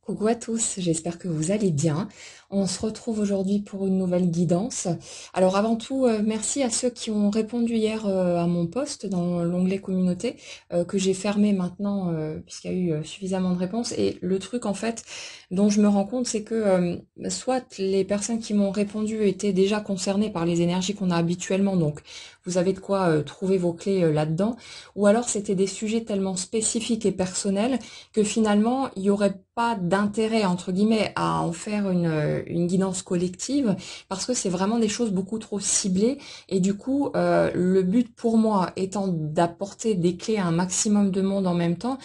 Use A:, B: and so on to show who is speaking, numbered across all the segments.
A: Coucou à tous, j'espère que vous allez bien. On se retrouve aujourd'hui pour une nouvelle guidance. Alors avant tout, merci à ceux qui ont répondu hier à mon post dans l'onglet communauté que j'ai fermé maintenant puisqu'il y a eu suffisamment de réponses. Et le truc en fait dont je me rends compte, c'est que soit les personnes qui m'ont répondu étaient déjà concernées par les énergies qu'on a habituellement, donc vous avez de quoi trouver vos clés là-dedans, ou alors c'était des sujets tellement spécifiques et personnels que finalement, il n'y aurait pas d'intérêt, entre guillemets, à en faire une guidance collective, parce que c'est vraiment des choses beaucoup trop ciblées, et du coup, le but pour moi étant d'apporter des clés à un maximum de monde en même temps,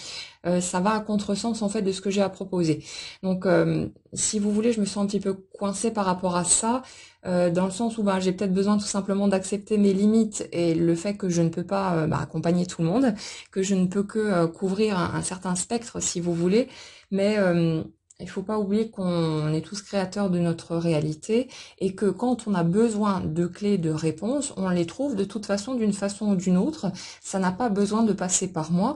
A: ça va à contresens en fait de ce que j'ai à proposer. Donc, si vous voulez, je me sens un petit peu coincée par rapport à ça, dans le sens où j'ai peut-être besoin tout simplement d'accepter mes limites et le fait que je ne peux pas accompagner tout le monde, que je ne peux que couvrir un certain spectre, si vous voulez, mais il faut pas oublier qu'on est tous créateurs de notre réalité et que quand on a besoin de clés de réponse, on les trouve de toute façon d'une façon ou d'une autre. Ça n'a pas besoin de passer par moi.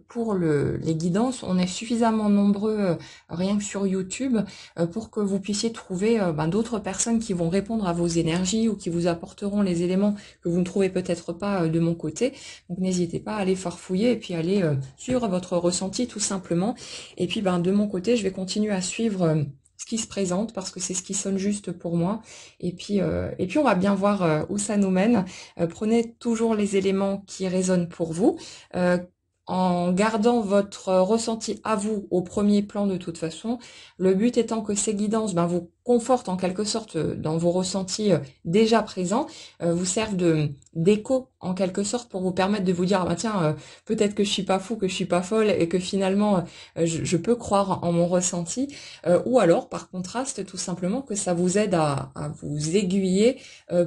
A: Pour les guidances, on est suffisamment nombreux, rien que sur YouTube, pour que vous puissiez trouver d'autres personnes qui vont répondre à vos énergies ou qui vous apporteront les éléments que vous ne trouvez peut-être pas de mon côté. Donc n'hésitez pas à aller farfouiller et puis aller suivre votre ressenti tout simplement. Et puis de mon côté, je vais continuer à suivre ce qui se présente parce que c'est ce qui sonne juste pour moi. Et puis on va bien voir où ça nous mène. Prenez toujours les éléments qui résonnent pour vous. En gardant votre ressenti à vous au premier plan de toute façon, le but étant que ces guidances vous confortent en quelque sorte dans vos ressentis déjà présents, vous servent d'écho en quelque sorte pour vous permettre de vous dire tiens, peut-être que je suis pas fou, que je suis pas folle et que finalement je peux croire en mon ressenti, ou alors par contraste tout simplement que ça vous aide à vous aiguiller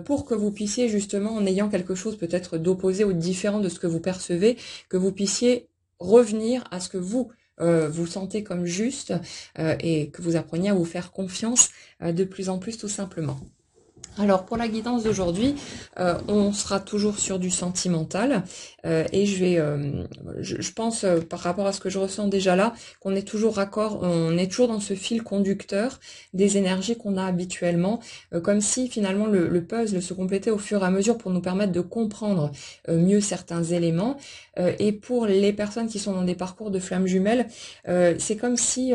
A: pour que vous puissiez justement, en ayant quelque chose peut-être d'opposé ou de différent de ce que vous percevez, que vous puissiez revenir à ce que vous sentez comme juste, et que vous appreniez à vous faire confiance de plus en plus tout simplement. Alors pour la guidance d'aujourd'hui, on sera toujours sur du sentimental, et je pense par rapport à ce que je ressens déjà là, qu'on est toujours raccord, on est toujours dans ce fil conducteur des énergies qu'on a habituellement, comme si finalement le puzzle se complétait au fur et à mesure pour nous permettre de comprendre mieux certains éléments. Et pour les personnes qui sont dans des parcours de flammes jumelles, c'est comme si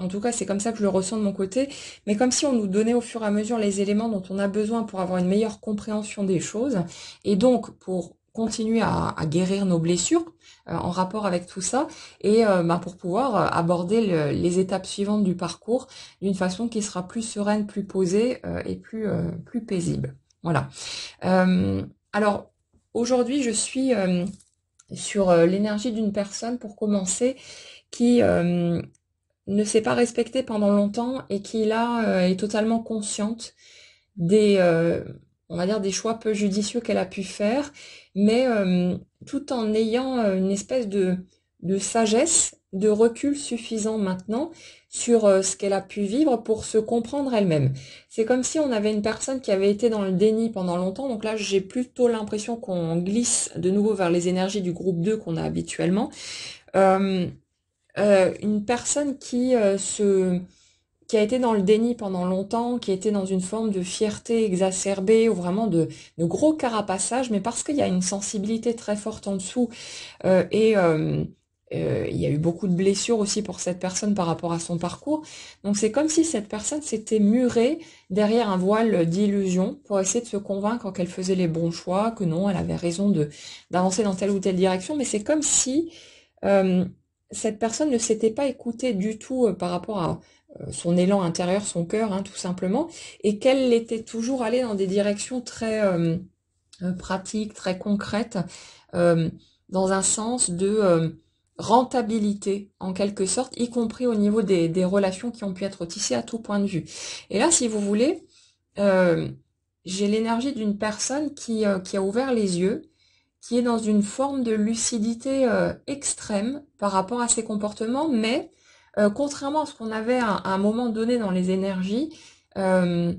A: en tout cas, c'est comme ça que je le ressens de mon côté, mais comme si on nous donnait au fur et à mesure les éléments dont on a besoin pour avoir une meilleure compréhension des choses, et donc pour continuer à guérir nos blessures en rapport avec tout ça, et pour pouvoir aborder les étapes suivantes du parcours d'une façon qui sera plus sereine, plus posée et plus paisible. Voilà. Alors, aujourd'hui, je suis sur l'énergie d'une personne, pour commencer, qui ne s'est pas respectée pendant longtemps et qui là est totalement consciente des on va dire des choix peu judicieux qu'elle a pu faire, mais tout en ayant une espèce de sagesse, de recul suffisant maintenant sur ce qu'elle a pu vivre pour se comprendre elle-même. C'est comme si on avait une personne qui avait été dans le déni pendant longtemps, donc là j'ai plutôt l'impression qu'on glisse de nouveau vers les énergies du groupe 2 qu'on a habituellement. Euh, une personne qui a été dans le déni pendant longtemps, qui a été dans une forme de fierté exacerbée ou vraiment de gros carapaçage, mais parce qu'il y a une sensibilité très forte en dessous, il y a eu beaucoup de blessures aussi pour cette personne par rapport à son parcours. Donc c'est comme si cette personne s'était murée derrière un voile d'illusion pour essayer de se convaincre qu'elle faisait les bons choix, que non, elle avait raison d'avancer dans telle ou telle direction, mais c'est comme si euh, cette personne ne s'était pas écoutée du tout par rapport à son élan intérieur, son cœur, tout simplement, et qu'elle était toujours allée dans des directions très pratiques, très concrètes, euh, dans un sens de rentabilité, en quelque sorte, y compris au niveau des relations qui ont pu être tissées à tout point de vue. Et là, si vous voulez, euh, j'ai l'énergie d'une personne qui a ouvert les yeux, qui est dans une forme de lucidité extrême par rapport à ses comportements, mais contrairement à ce qu'on avait à un moment donné dans les énergies, euh,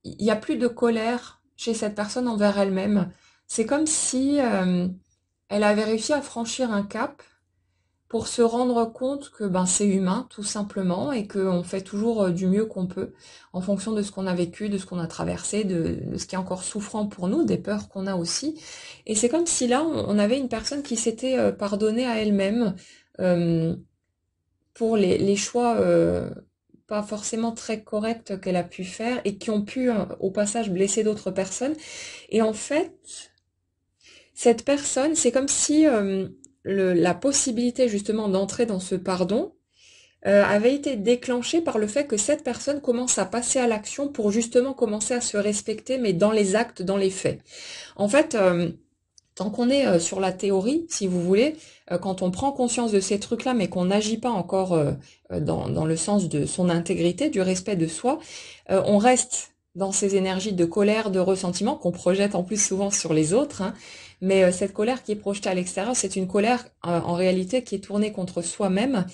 A: il n'y a plus de colère chez cette personne envers elle-même. C'est comme si elle avait réussi à franchir un cap pour se rendre compte que ben c'est humain tout simplement et qu'on fait toujours du mieux qu'on peut en fonction de ce qu'on a vécu, de ce qu'on a traversé, de ce qui est encore souffrant pour nous, des peurs qu'on a aussi. Et c'est comme si là on avait une personne qui s'était pardonnée à elle-même euh, pour les choix pas forcément très corrects qu'elle a pu faire et qui ont pu au passage blesser d'autres personnes. Et en fait, cette personne, c'est comme si la possibilité justement d'entrer dans ce pardon avait été déclenchée par le fait que cette personne commence à passer à l'action pour justement commencer à se respecter, mais dans les actes, dans les faits. En fait, tant qu'on est sur la théorie, si vous voulez, quand on prend conscience de ces trucs-là, mais qu'on n'agit pas encore dans le sens de son intégrité, du respect de soi, on reste dans ces énergies de colère, de ressentiment qu'on projette en plus souvent sur les autres. Hein. Mais cette colère qui est projetée à l'extérieur, c'est une colère en réalité qui est tournée contre soi-même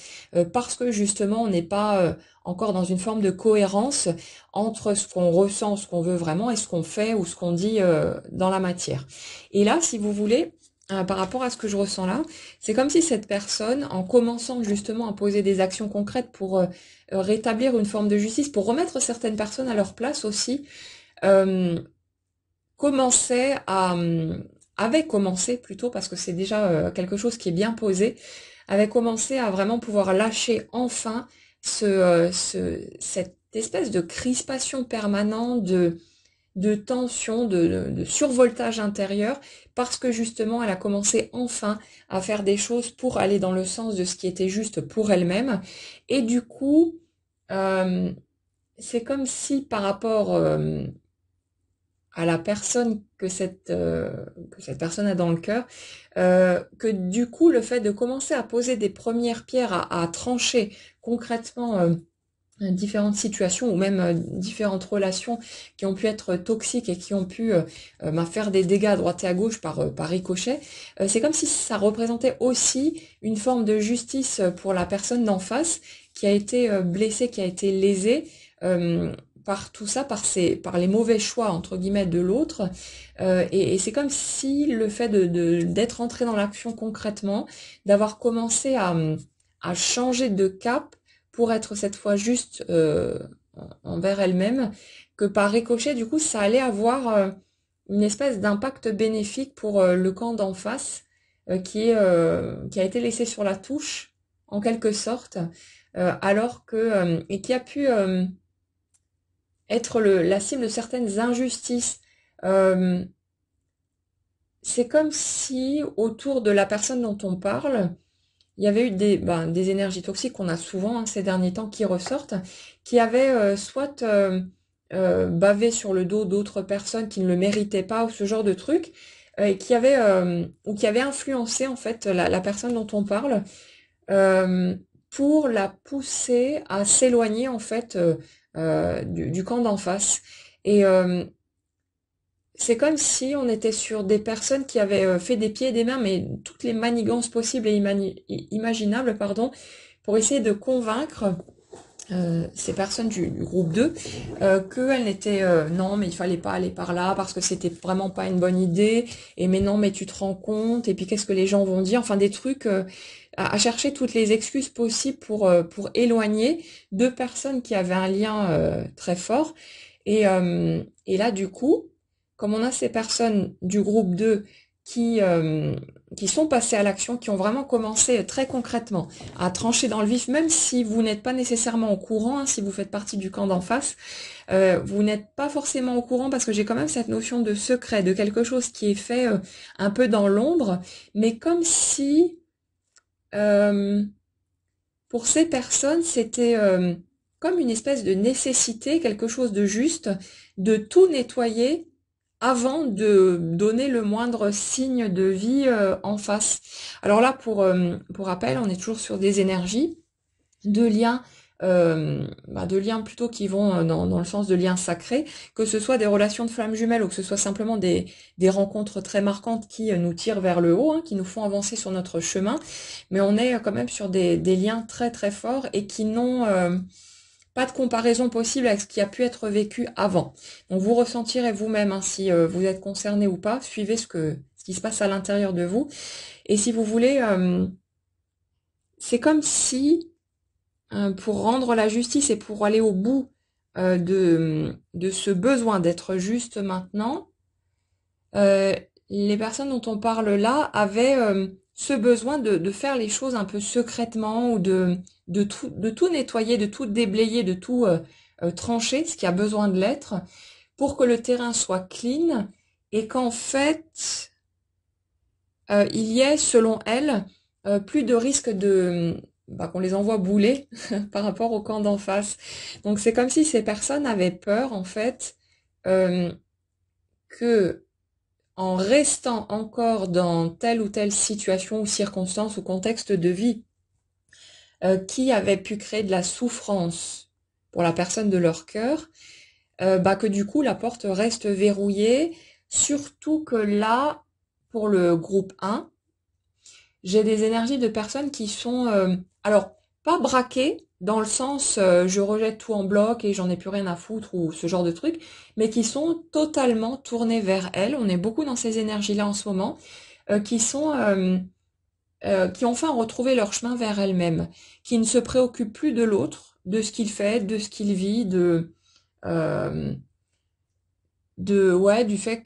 A: parce que justement on n'est pas encore dans une forme de cohérence entre ce qu'on ressent, ce qu'on veut vraiment et ce qu'on fait ou ce qu'on dit dans la matière. Et là, si vous voulez, par rapport à ce que je ressens là, c'est comme si cette personne, en commençant justement à poser des actions concrètes pour rétablir une forme de justice, pour remettre certaines personnes à leur place aussi, euh, commençait à avait commencé plutôt parce que c'est déjà quelque chose qui est bien posé, avait commencé à vraiment pouvoir lâcher enfin cette espèce de crispation permanente, de tension, de survoltage intérieur, parce que justement elle a commencé enfin à faire des choses pour aller dans le sens de ce qui était juste pour elle-même. Et du coup, euh, c'est comme si par rapport à la personne que cette personne a dans le cœur, que du coup le fait de commencer à poser des premières pierres, à trancher concrètement différentes situations ou même différentes relations qui ont pu être toxiques et qui ont pu faire des dégâts à droite et à gauche par ricochet, c'est comme si ça représentait aussi une forme de justice pour la personne d'en face qui a été blessée, qui a été lésée par tout ça, par les mauvais choix entre guillemets de l'autre, et c'est comme si le fait d'être entré dans l'action concrètement, d'avoir commencé à changer de cap pour être cette fois juste envers elle-même, que par ricochet, du coup, ça allait avoir une espèce d'impact bénéfique pour le camp d'en face, qui a été laissé sur la touche, en quelque sorte, alors que et qui a pu être la cible de certaines injustices. Euh, c'est comme si autour de la personne dont on parle, il y avait eu des énergies toxiques qu'on a souvent ces derniers temps qui ressortent, qui avaient soit bavé sur le dos d'autres personnes qui ne le méritaient pas ou ce genre de trucs, et ou qui avaient influencé en fait la personne dont on parle euh, pour la pousser à s'éloigner en fait du camp d'en face. Et c'est comme si on était sur des personnes qui avaient fait des pieds et des mains, mais toutes les manigances possibles et imaginables, pardon, pour essayer de convaincre ces personnes du groupe 2 qu'elles n'étaient non mais il fallait pas aller par là parce que c'était vraiment pas une bonne idée, et mais non mais tu te rends compte, et puis qu'est-ce que les gens vont dire, enfin des trucs à chercher toutes les excuses possibles pour éloigner deux personnes qui avaient un lien très fort. Et là du coup, comme on a ces personnes du groupe 2 qui, euh, qui sont passées à l'action, qui ont vraiment commencé très concrètement à trancher dans le vif, même si vous n'êtes pas nécessairement au courant, hein, si vous faites partie du camp d'en face, vous n'êtes pas forcément au courant parce que j'ai quand même cette notion de secret, de quelque chose qui est fait un peu dans l'ombre, mais comme si euh, pour ces personnes c'était comme une espèce de nécessité, quelque chose de juste, de tout nettoyer avant de donner le moindre signe de vie en face. Alors là, pour rappel, on est toujours sur des énergies, de liens, de liens plutôt qui vont dans le sens de liens sacrés, que ce soit des relations de flammes jumelles ou que ce soit simplement des rencontres très marquantes qui nous tirent vers le haut, hein, qui nous font avancer sur notre chemin, mais on est quand même sur des liens très très forts et qui n'ont pas de comparaison possible avec ce qui a pu être vécu avant. Donc vous ressentirez vous-même hein, si vous êtes concerné ou pas, suivez ce qui se passe à l'intérieur de vous. Et si vous voulez c'est comme si, pour rendre la justice et pour aller au bout de ce besoin d'être juste maintenant, euh, les personnes dont on parle là avaient ce besoin de faire les choses un peu secrètement ou de tout nettoyer, de tout déblayer, de tout trancher, ce qui a besoin de l'être, pour que le terrain soit clean et qu'en fait, il y ait, selon elles, plus de risque qu'on les envoie bouler par rapport au camp d'en face. Donc c'est comme si ces personnes avaient peur, en fait, euh, que en restant encore dans telle ou telle situation ou circonstance ou contexte de vie qui avait pu créer de la souffrance pour la personne de leur cœur, que du coup la porte reste verrouillée, surtout que là, pour le groupe 1, j'ai des énergies de personnes qui sont, alors, pas braquées, dans le sens je rejette tout en bloc et j'en ai plus rien à foutre ou ce genre de truc, mais qui sont totalement tournées vers elles. On est beaucoup dans ces énergies-là en ce moment, qui ont enfin retrouvé leur chemin vers elles-mêmes, qui ne se préoccupent plus de l'autre, de ce qu'il fait, de ce qu'il vit, euh, du fait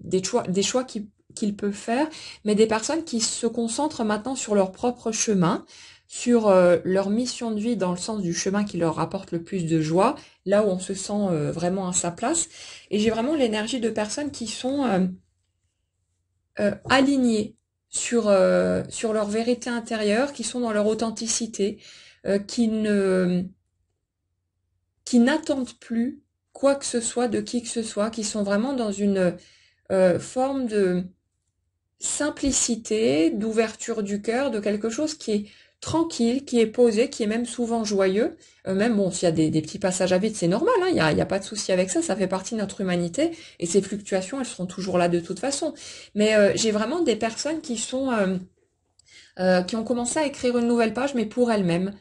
A: des choix qu'il peut faire, mais des personnes qui se concentrent maintenant sur leur propre chemin, sur leur mission de vie dans le sens du chemin qui leur apporte le plus de joie, là où on se sent vraiment à sa place. Et j'ai vraiment l'énergie de personnes qui sont alignées sur leur vérité intérieure, qui sont dans leur authenticité, qui ne qui n'attendent plus quoi que ce soit de qui que ce soit, qui sont vraiment dans une forme de simplicité, d'ouverture du cœur, de quelque chose qui est tranquille, qui est posé, qui est même souvent joyeux. Même bon, s'il y a des petits passages à vide, c'est normal, hein, il y a pas de souci avec ça, ça fait partie de notre humanité, et ces fluctuations, elles seront toujours là de toute façon. Mais j'ai vraiment des personnes qui ont commencé à écrire une nouvelle page, mais pour elles-mêmes.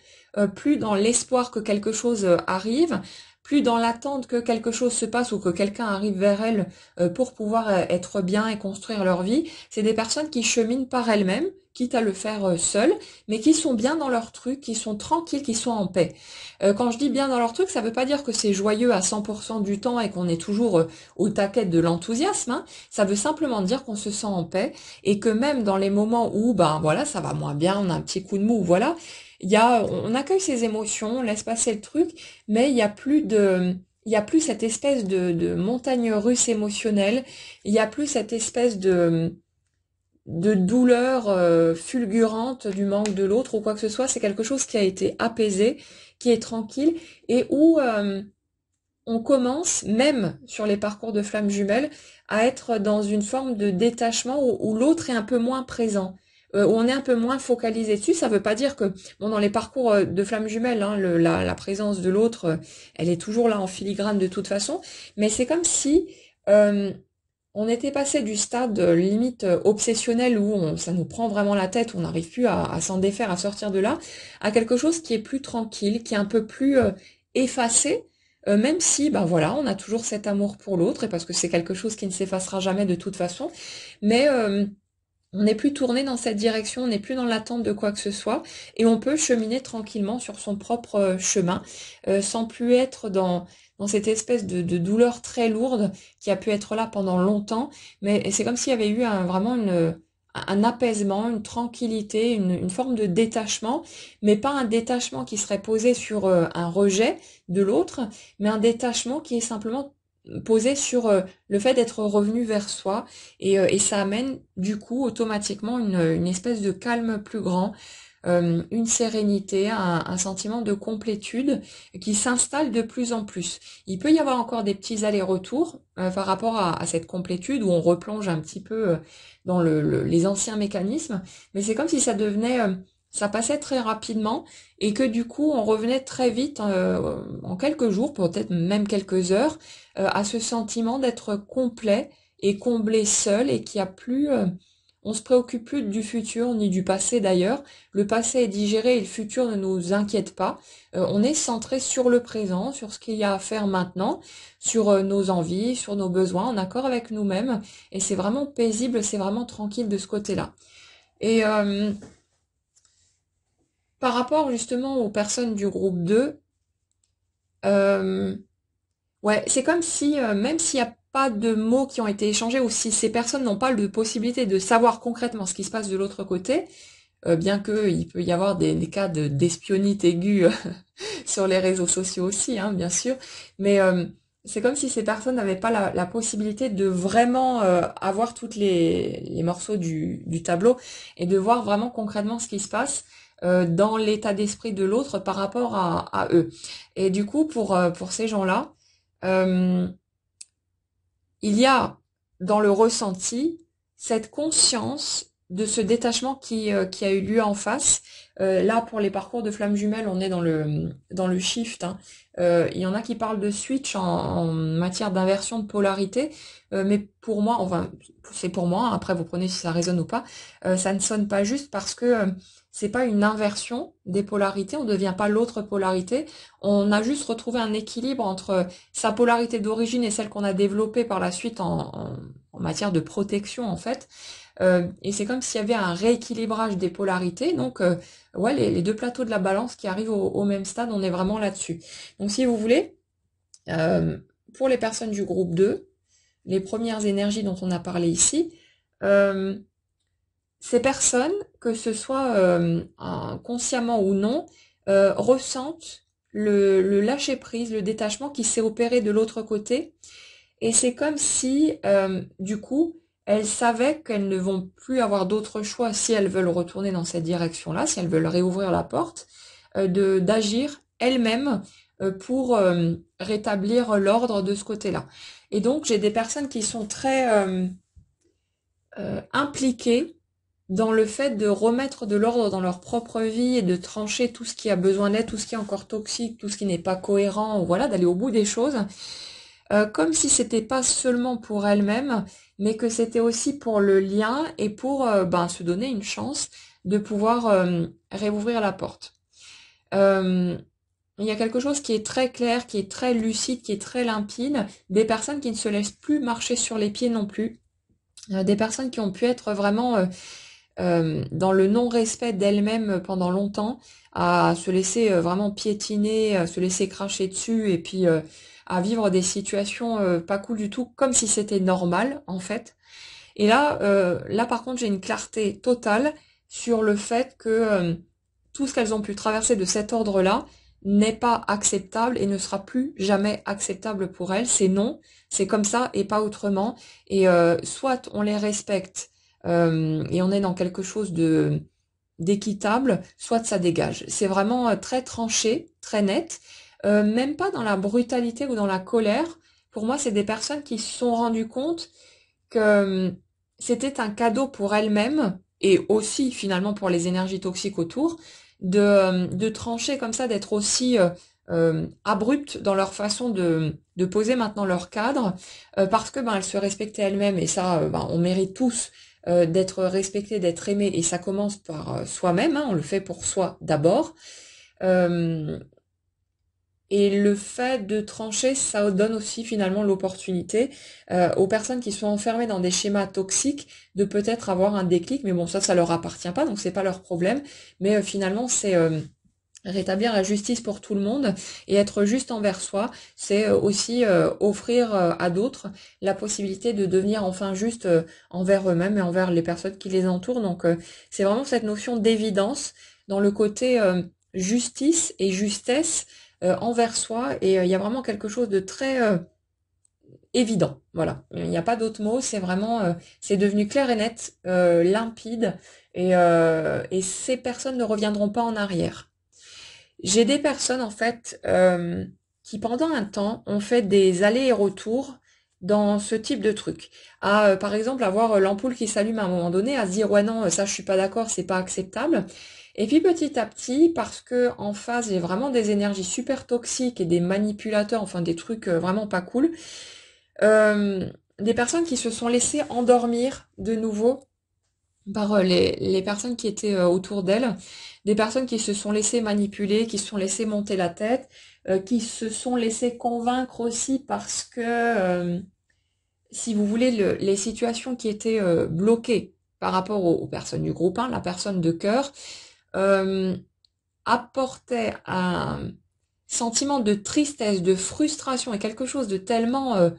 A: Plus dans l'espoir que quelque chose arrive, plus dans l'attente que quelque chose se passe ou que quelqu'un arrive vers elles pour pouvoir être bien et construire leur vie. C'est des personnes qui cheminent par elles-mêmes, quitte à le faire seules, mais qui sont bien dans leur truc, qui sont tranquilles, qui sont en paix. Quand je dis bien dans leur truc, ça veut pas dire que c'est joyeux à 100% du temps et qu'on est toujours au taquet de l'enthousiasme, hein. Ça veut simplement dire qu'on se sent en paix et que même dans les moments où, ben voilà, ça va moins bien, on a un petit coup de mou, voilà, on accueille ses émotions, on laisse passer le truc, mais il y a plus cette espèce de montagne russe émotionnelle, il y a plus cette espèce de douleur fulgurante du manque de l'autre ou quoi que ce soit. C'est quelque chose qui a été apaisé, qui est tranquille et où on commence, même sur les parcours de flammes jumelles, à être dans une forme de détachement où l'autre est un peu moins présent, où on est un peu moins focalisé dessus. Ça veut pas dire que, bon, dans les parcours de flammes jumelles, hein, la présence de l'autre, elle est toujours là en filigrane de toute façon, mais c'est comme si euh, on était passé du stade limite obsessionnel où ça nous prend vraiment la tête, on n'arrive plus à s'en défaire, à sortir de là, à quelque chose qui est plus tranquille, qui est un peu plus effacé, même si, ben voilà, on a toujours cet amour pour l'autre, et parce que c'est quelque chose qui ne s'effacera jamais de toute façon, mais on n'est plus tourné dans cette direction, on n'est plus dans l'attente de quoi que ce soit, et on peut cheminer tranquillement sur son propre chemin, sans plus être dans cette espèce de douleur très lourde qui a pu être là pendant longtemps, mais c'est comme s'il y avait eu vraiment un apaisement, une tranquillité, une forme de détachement, mais pas un détachement qui serait posé sur un rejet de l'autre, mais un détachement qui est simplement posé sur le fait d'être revenu vers soi et ça amène du coup automatiquement une espèce de calme plus grand, une sérénité, un sentiment de complétude qui s'installe de plus en plus. Il peut y avoir encore des petits allers-retours par rapport à cette complétude où on replonge un petit peu dans les anciens mécanismes, mais c'est comme si ça devenait ça passait très rapidement et que du coup on revenait très vite en quelques jours, peut-être même quelques heures, à ce sentiment d'être complet et comblé seul et qui a plus on se préoccupe plus du futur ni du passé d'ailleurs. Le passé est digéré et le futur ne nous inquiète pas. On est centré sur le présent, sur ce qu'il y a à faire maintenant, sur nos envies, sur nos besoins, en accord avec nous-mêmes. Et c'est vraiment paisible, c'est vraiment tranquille de ce côté-là. Et Par rapport justement aux personnes du groupe 2, euh, ouais, c'est comme si, même s'il n'y a pas de mots qui ont été échangés ou si ces personnes n'ont pas de possibilité de savoir concrètement ce qui se passe de l'autre côté, bien que il peut y avoir des cas d'espionnite aiguë sur les réseaux sociaux aussi, hein, bien sûr, mais c'est comme si ces personnes n'avaient pas la possibilité de vraiment avoir toutes les morceaux du tableau et de voir vraiment concrètement ce qui se passe dans l'état d'esprit de l'autre par rapport à eux. Et du coup, pour ces gens-là, euh, il y a dans le ressenti cette conscience de ce détachement qui a eu lieu en face. Là, pour les parcours de flammes jumelles, on est dans le shift, hein. Il y en a qui parlent de switch en matière d'inversion de polarité, mais pour moi, enfin, c'est pour moi, hein, après vous prenez si ça résonne ou pas, ça ne sonne pas juste parce que c'est pas une inversion des polarités, on ne devient pas l'autre polarité, on a juste retrouvé un équilibre entre sa polarité d'origine et celle qu'on a développée par la suite en matière de protection en fait. Et c'est comme s'il y avait un rééquilibrage des polarités. Donc ouais, les deux plateaux de la balance qui arrivent au même stade, on est vraiment là-dessus. Donc si vous voulez, euh, pour les personnes du groupe 2, les premières énergies dont on a parlé ici, euh, ces personnes, que ce soit consciemment ou non, ressentent le lâcher-prise, le détachement qui s'est opéré de l'autre côté. Et c'est comme si, du coup, elles savaient qu'elles ne vont plus avoir d'autre choix si elles veulent retourner dans cette direction-là, si elles veulent réouvrir la porte, d'agir elles-mêmes pour rétablir l'ordre de ce côté-là. Et donc, j'ai des personnes qui sont très impliquées dans le fait de remettre de l'ordre dans leur propre vie et de trancher tout ce qui a besoin d'être, tout ce qui est encore toxique, tout ce qui n'est pas cohérent, ou voilà, d'aller au bout des choses, comme si c'était pas seulement pour elles-mêmes, mais que c'était aussi pour le lien et pour se donner une chance de pouvoir réouvrir la porte. Euh, il y a quelque chose qui est très clair, qui est très lucide, qui est très limpide, des personnes qui ne se laissent plus marcher sur les pieds non plus, des personnes qui ont pu être vraiment dans le non-respect d'elles-mêmes pendant longtemps, à se laisser vraiment piétiner, à se laisser cracher dessus, et puis à vivre des situations pas cool du tout, comme si c'était normal en fait. Et là par contre j'ai une clarté totale sur le fait que tout ce qu'elles ont pu traverser de cet ordre-là n'est pas acceptable et ne sera plus jamais acceptable pour elles. C'est non, c'est comme ça et pas autrement. Et soit on les respecte et on est dans quelque chose de d'équitable, soit ça dégage. C'est vraiment très tranché, très net, même pas dans la brutalité ou dans la colère. Pour moi, c'est des personnes qui se sont rendues compte que c'était un cadeau pour elles-mêmes et aussi finalement pour les énergies toxiques autour de trancher comme ça, d'être aussi abruptes dans leur façon de poser maintenant leur cadre parce que elles se respectaient elles-mêmes et ça on mérite tous d'être respecté, d'être aimé et ça commence par soi-même, hein, on le fait pour soi d'abord. Euh, et le fait de trancher, ça donne aussi finalement l'opportunité aux personnes qui sont enfermées dans des schémas toxiques de peut-être avoir un déclic, mais bon ça leur appartient pas, donc c'est pas leur problème. Mais finalement c'est rétablir la justice pour tout le monde et être juste envers soi, c'est aussi offrir à d'autres la possibilité de devenir enfin juste envers eux-mêmes et envers les personnes qui les entourent. Donc c'est vraiment cette notion d'évidence dans le côté justice et justesse envers soi et il y a vraiment quelque chose de très évident. Voilà, il n'y a pas d'autre mot, c'est vraiment c'est devenu clair et net, limpide et ces personnes ne reviendront pas en arrière. J'ai des personnes en fait qui pendant un temps ont fait des allers et retours dans ce type de truc. À par exemple avoir l'ampoule qui s'allume à un moment donné, à se dire ouais non ça je suis pas d'accord, c'est pas acceptable. Et puis petit à petit, parce que en face j'ai vraiment des énergies super toxiques et des manipulateurs, enfin des trucs vraiment pas cool, euh, des personnes qui se sont laissées endormir de nouveau par les personnes qui étaient autour d'elle, des personnes qui se sont laissées manipuler, qui se sont laissées monter la tête, qui se sont laissées convaincre aussi parce que, si vous voulez, les situations qui étaient bloquées par rapport aux personnes du groupe 1, la personne de cœur, euh, apportait un sentiment de tristesse, de frustration et quelque chose de tellement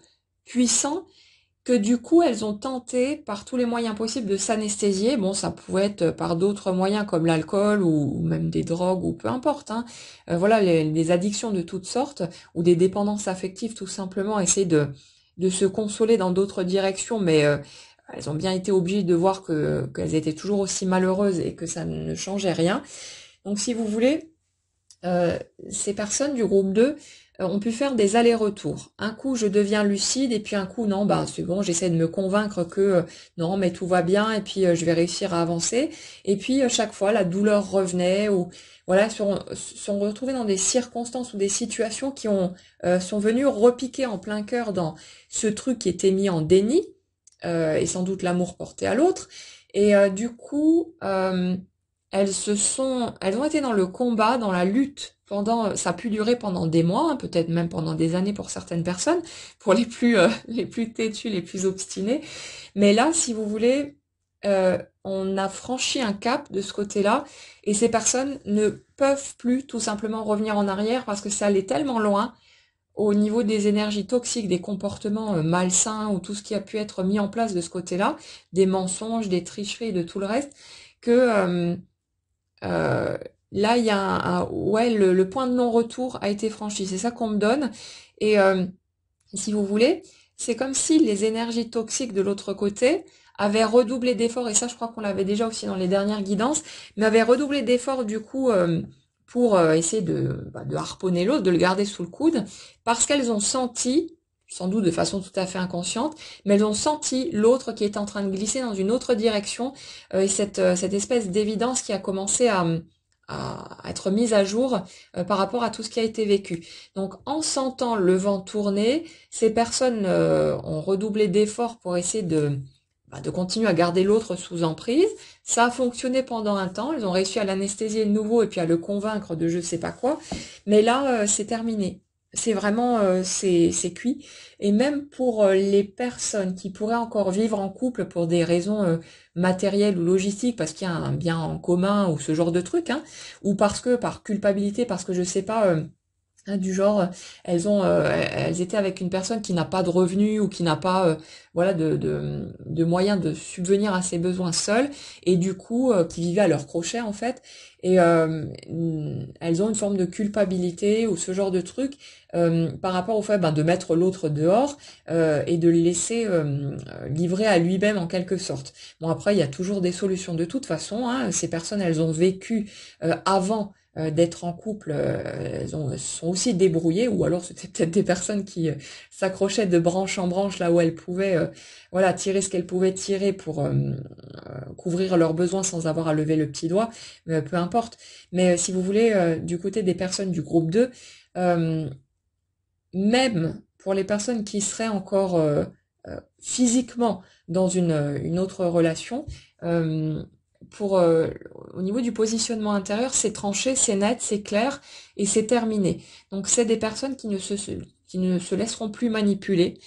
A: puissant que du coup, elles ont tenté par tous les moyens possibles de s'anesthésier. Bon, ça pouvait être par d'autres moyens comme l'alcool ou même des drogues ou peu importe, hein. Voilà, les addictions de toutes sortes ou des dépendances affectives tout simplement, essayer de se consoler dans d'autres directions, mais elles ont bien été obligées de voir qu'elles étaient toujours aussi malheureuses et que ça ne changeait rien. Donc si vous voulez, euh, ces personnes du groupe 2 ont pu faire des allers-retours. Un coup, je deviens lucide, et puis un coup, non, ben c'est bon, j'essaie de me convaincre que non, mais tout va bien, et puis je vais réussir à avancer. Et puis chaque fois, la douleur revenait, ou voilà, sont retrouvés dans des circonstances ou des situations qui sont venues repiquer en plein cœur dans ce truc qui était mis en déni, et sans doute l'amour porté à l'autre. Et du coup, elles ont été dans le combat, dans la lutte ça a pu durer pendant des mois, hein, peut-être même pendant des années pour certaines personnes, pour les plus têtus, les plus obstinés. Mais là, si vous voulez, on a franchi un cap de ce côté-là, et ces personnes ne peuvent plus tout simplement revenir en arrière parce que ça allait tellement loin au niveau des énergies toxiques, des comportements malsains ou tout ce qui a pu être mis en place de ce côté-là, des mensonges, des tricheries, de tout le reste, que euh, là, il y a ouais, le point de non-retour a été franchi. C'est ça qu'on me donne. Et si vous voulez, c'est comme si les énergies toxiques de l'autre côté avaient redoublé d'efforts, et ça, je crois qu'on l'avait déjà aussi dans les dernières guidances, mais avaient redoublé d'efforts du coup pour essayer de harponner l'autre, de le garder sous le coude, parce qu'elles ont senti, sans doute de façon tout à fait inconsciente, mais elles ont senti l'autre qui est en train de glisser dans une autre direction, et cette espèce d'évidence qui a commencé à être mise à jour par rapport à tout ce qui a été vécu. Donc en sentant le vent tourner, ces personnes ont redoublé d'efforts pour essayer de continuer à garder l'autre sous emprise. Ça a fonctionné pendant un temps, ils ont réussi à l'anesthésier de nouveau et puis à le convaincre de je sais pas quoi, mais là c'est terminé. C'est vraiment c'est cuit. Et même pour les personnes qui pourraient encore vivre en couple pour des raisons matérielles ou logistiques, parce qu'il y a un bien en commun ou ce genre de truc, hein, ou parce que par culpabilité, parce que je sais pas, hein, du genre elles étaient avec une personne qui n'a pas de revenus ou qui n'a pas voilà de moyens de subvenir à ses besoins seules, et du coup qui vivaient à leur crochet en fait, et elles ont une forme de culpabilité ou ce genre de truc par rapport au fait de mettre l'autre dehors et de le laisser livrer à lui-même en quelque sorte. Bon, après il y a toujours des solutions de toute façon, hein. Ces personnes, elles ont vécu avant d'être en couple, elles sont aussi débrouillées, ou alors c'était peut-être des personnes qui s'accrochaient de branche en branche là où elles pouvaient voilà, tirer ce qu'elles pouvaient tirer pour couvrir leurs besoins sans avoir à lever le petit doigt, peu importe. Mais si vous voulez, du côté des personnes du groupe 2, euh, même pour les personnes qui seraient encore physiquement dans une autre relation, euh, pour au niveau du positionnement intérieur, c'est tranché, c'est net, c'est clair et c'est terminé. Donc c'est des personnes qui ne se laisseront plus manipuler,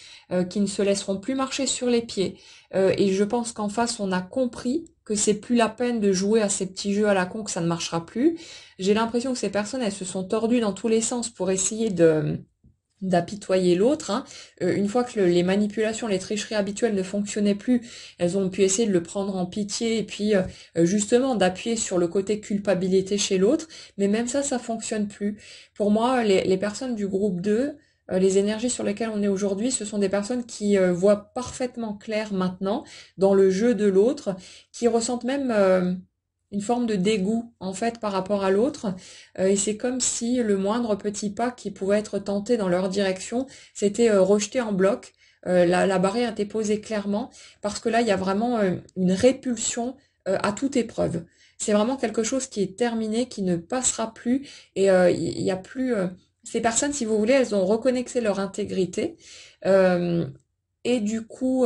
A: qui ne se laisseront plus marcher sur les pieds. Et je pense qu'en face, on a compris que c'est plus la peine de jouer à ces petits jeux à la con, que ça ne marchera plus. J'ai l'impression que ces personnes, elles se sont tordues dans tous les sens pour essayer d'apitoyer l'autre, hein. Une fois que les manipulations, les tricheries habituelles ne fonctionnaient plus, elles ont pu essayer de le prendre en pitié et puis justement d'appuyer sur le côté culpabilité chez l'autre, mais même ça fonctionne plus. Pour moi, les personnes du groupe 2, les énergies sur lesquelles on est aujourd'hui, ce sont des personnes qui voient parfaitement clair maintenant dans le jeu de l'autre, qui ressentent même une forme de dégoût en fait par rapport à l'autre, et c'est comme si le moindre petit pas qui pouvait être tenté dans leur direction, c'était rejeté en bloc. La barrière était posée clairement parce que là il y a vraiment une répulsion à toute épreuve. C'est vraiment quelque chose qui est terminé, qui ne passera plus, et il y a plus ces personnes, si vous voulez, elles ont reconnecté leur intégrité, euh, et du coup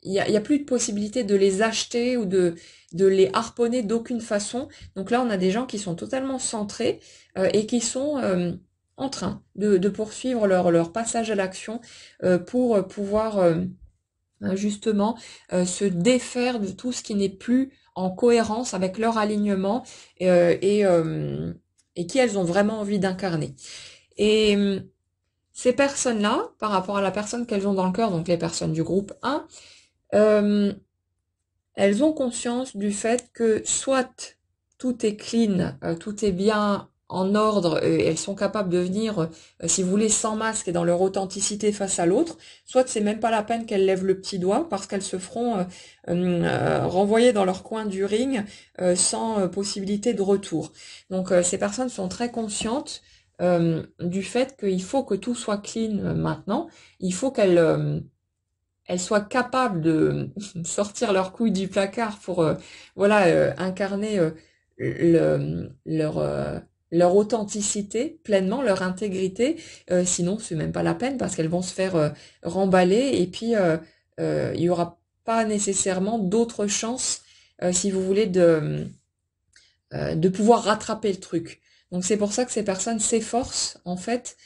A: il y a plus de possibilité de les acheter ou de les harponner d'aucune façon. Donc là, on a des gens qui sont totalement centrés et qui sont en train de poursuivre leur passage à l'action pour pouvoir justement se défaire de tout ce qui n'est plus en cohérence avec leur alignement et qui elles ont vraiment envie d'incarner. Et ces personnes-là, par rapport à la personne qu'elles ont dans le cœur, donc les personnes du groupe 1, elles ont conscience du fait que soit tout est clean, tout est bien en ordre, et elles sont capables de venir, si vous voulez, sans masque et dans leur authenticité face à l'autre, soit c'est même pas la peine qu'elles lèvent le petit doigt parce qu'elles se feront renvoyer dans leur coin du ring sans possibilité de retour. Donc ces personnes sont très conscientes du fait qu'il faut que tout soit clean maintenant, il faut qu'elles soient capables de sortir leurs couilles du placard pour incarner leur authenticité pleinement, leur intégrité. Sinon, c'est même pas la peine parce qu'elles vont se faire remballer et puis il y aura pas nécessairement d'autres chances, si vous voulez, de pouvoir rattraper le truc. Donc c'est pour ça que ces personnes s'efforcent, en fait,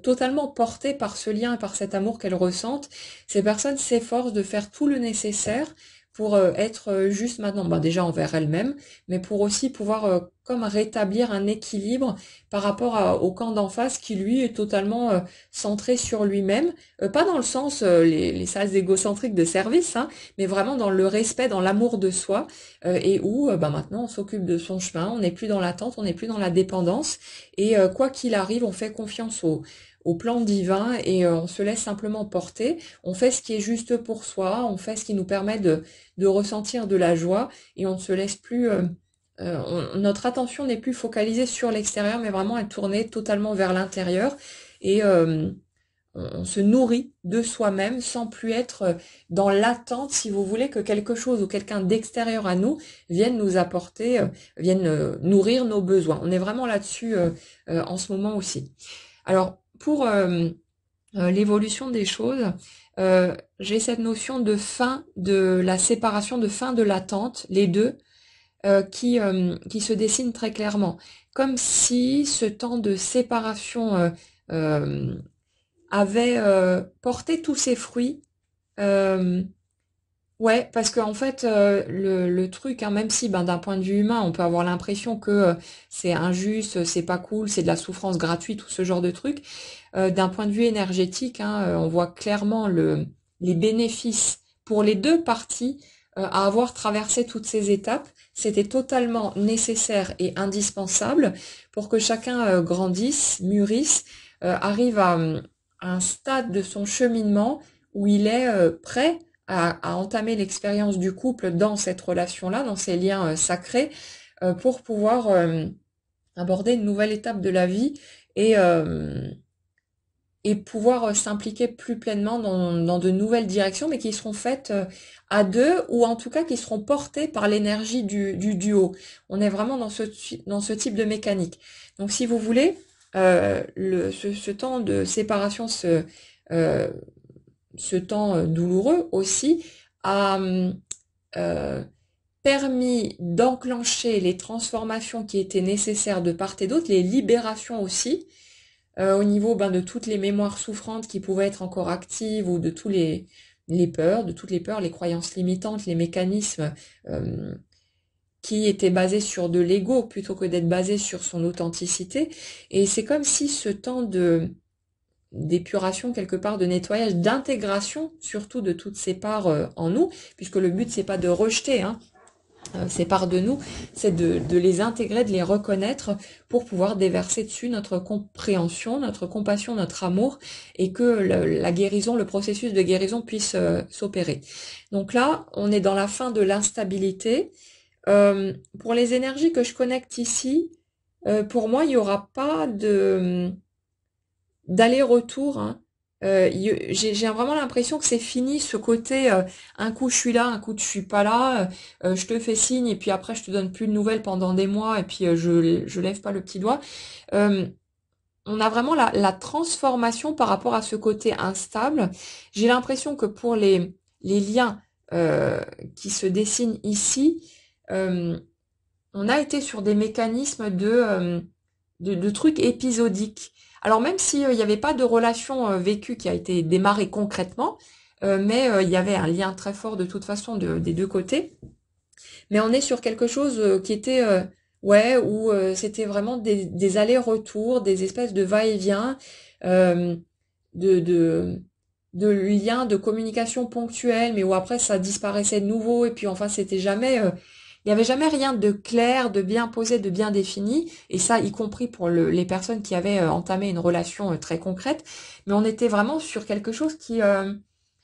A: totalement portées par ce lien et par cet amour qu'elles ressentent. Ces personnes s'efforcent de faire tout le nécessaire pour être juste maintenant, déjà envers elles-mêmes, mais pour aussi pouvoir comme rétablir un équilibre par rapport au camp d'en face qui lui est totalement centré sur lui-même, pas dans le sens les sales égocentriques de service, hein, mais vraiment dans le respect, dans l'amour de soi, et où maintenant on s'occupe de son chemin, on n'est plus dans l'attente, on n'est plus dans la dépendance, et quoi qu'il arrive, on fait confiance au plan divin et on se laisse simplement porter, on fait ce qui est juste pour soi, on fait ce qui nous permet de ressentir de la joie et on ne se laisse plus, notre attention n'est plus focalisée sur l'extérieur mais vraiment est tournée totalement vers l'intérieur et on se nourrit de soi-même sans plus être dans l'attente, si vous voulez, que quelque chose ou quelqu'un d'extérieur à nous vienne nous apporter, vienne nourrir nos besoins. On est vraiment là-dessus en ce moment aussi. Alors, pour l'évolution des choses, j'ai cette notion de fin de la séparation, de fin de l'attente, les deux, qui se dessinent très clairement. Comme si ce temps de séparation avait porté tous ses fruits. Ouais, parce qu'en fait, le truc, hein, même si d'un point de vue humain, on peut avoir l'impression que c'est injuste, c'est pas cool, c'est de la souffrance gratuite, tout ce genre de truc, d'un point de vue énergétique, hein, on voit clairement les bénéfices pour les deux parties à avoir traversé toutes ces étapes. C'était totalement nécessaire et indispensable pour que chacun grandisse, mûrisse, arrive à un stade de son cheminement où il est prêt à entamer l'expérience du couple dans cette relation-là, dans ces liens sacrés, pour pouvoir aborder une nouvelle étape de la vie et pouvoir s'impliquer plus pleinement dans de nouvelles directions, mais qui seront faites à deux, ou en tout cas qui seront portées par l'énergie du duo. On est vraiment dans ce type de mécanique. Donc si vous voulez, ce temps de séparation, ce temps douloureux aussi a permis d'enclencher les transformations qui étaient nécessaires de part et d'autre, les libérations aussi, au niveau de toutes les mémoires souffrantes qui pouvaient être encore actives ou de tous les peurs, de toutes les peurs, les croyances limitantes, les mécanismes qui étaient basés sur de l'ego plutôt que d'être basés sur son authenticité. Et c'est comme si ce temps d'épuration quelque part, de nettoyage, d'intégration surtout de toutes ces parts en nous, puisque le but c'est pas de rejeter ces parts de nous, c'est de les intégrer, de les reconnaître pour pouvoir déverser dessus notre compréhension, notre compassion, notre amour et que la guérison, le processus de guérison puisse s'opérer. Donc là, on est dans la fin de l'instabilité. Pour les énergies que je connecte ici, pour moi, il n'y aura pas d'aller-retour, hein. J'ai vraiment l'impression que c'est fini ce côté un coup je suis là, un coup je suis pas là, je te fais signe et puis après je te donne plus de nouvelles pendant des mois et puis je lève pas le petit doigt. On a vraiment la transformation par rapport à ce côté instable. J'ai l'impression que pour les liens qui se dessinent ici, on a été sur des mécanismes de trucs épisodiques. Alors même s'il n'y avait pas de relation vécue qui a été démarrée concrètement, mais il y avait un lien très fort de toute façon des deux côtés, Mais on est sur quelque chose qui était, ouais, où c'était vraiment des allers-retours, des espèces de va-et-vient, euh, de, de, de liens de communication ponctuels, mais où après ça disparaissait de nouveau, et puis enfin c'était jamais, il n'y avait jamais rien de clair, de bien posé, de bien défini, et ça y compris pour les personnes qui avaient entamé une relation très concrète, mais on était vraiment sur quelque chose qui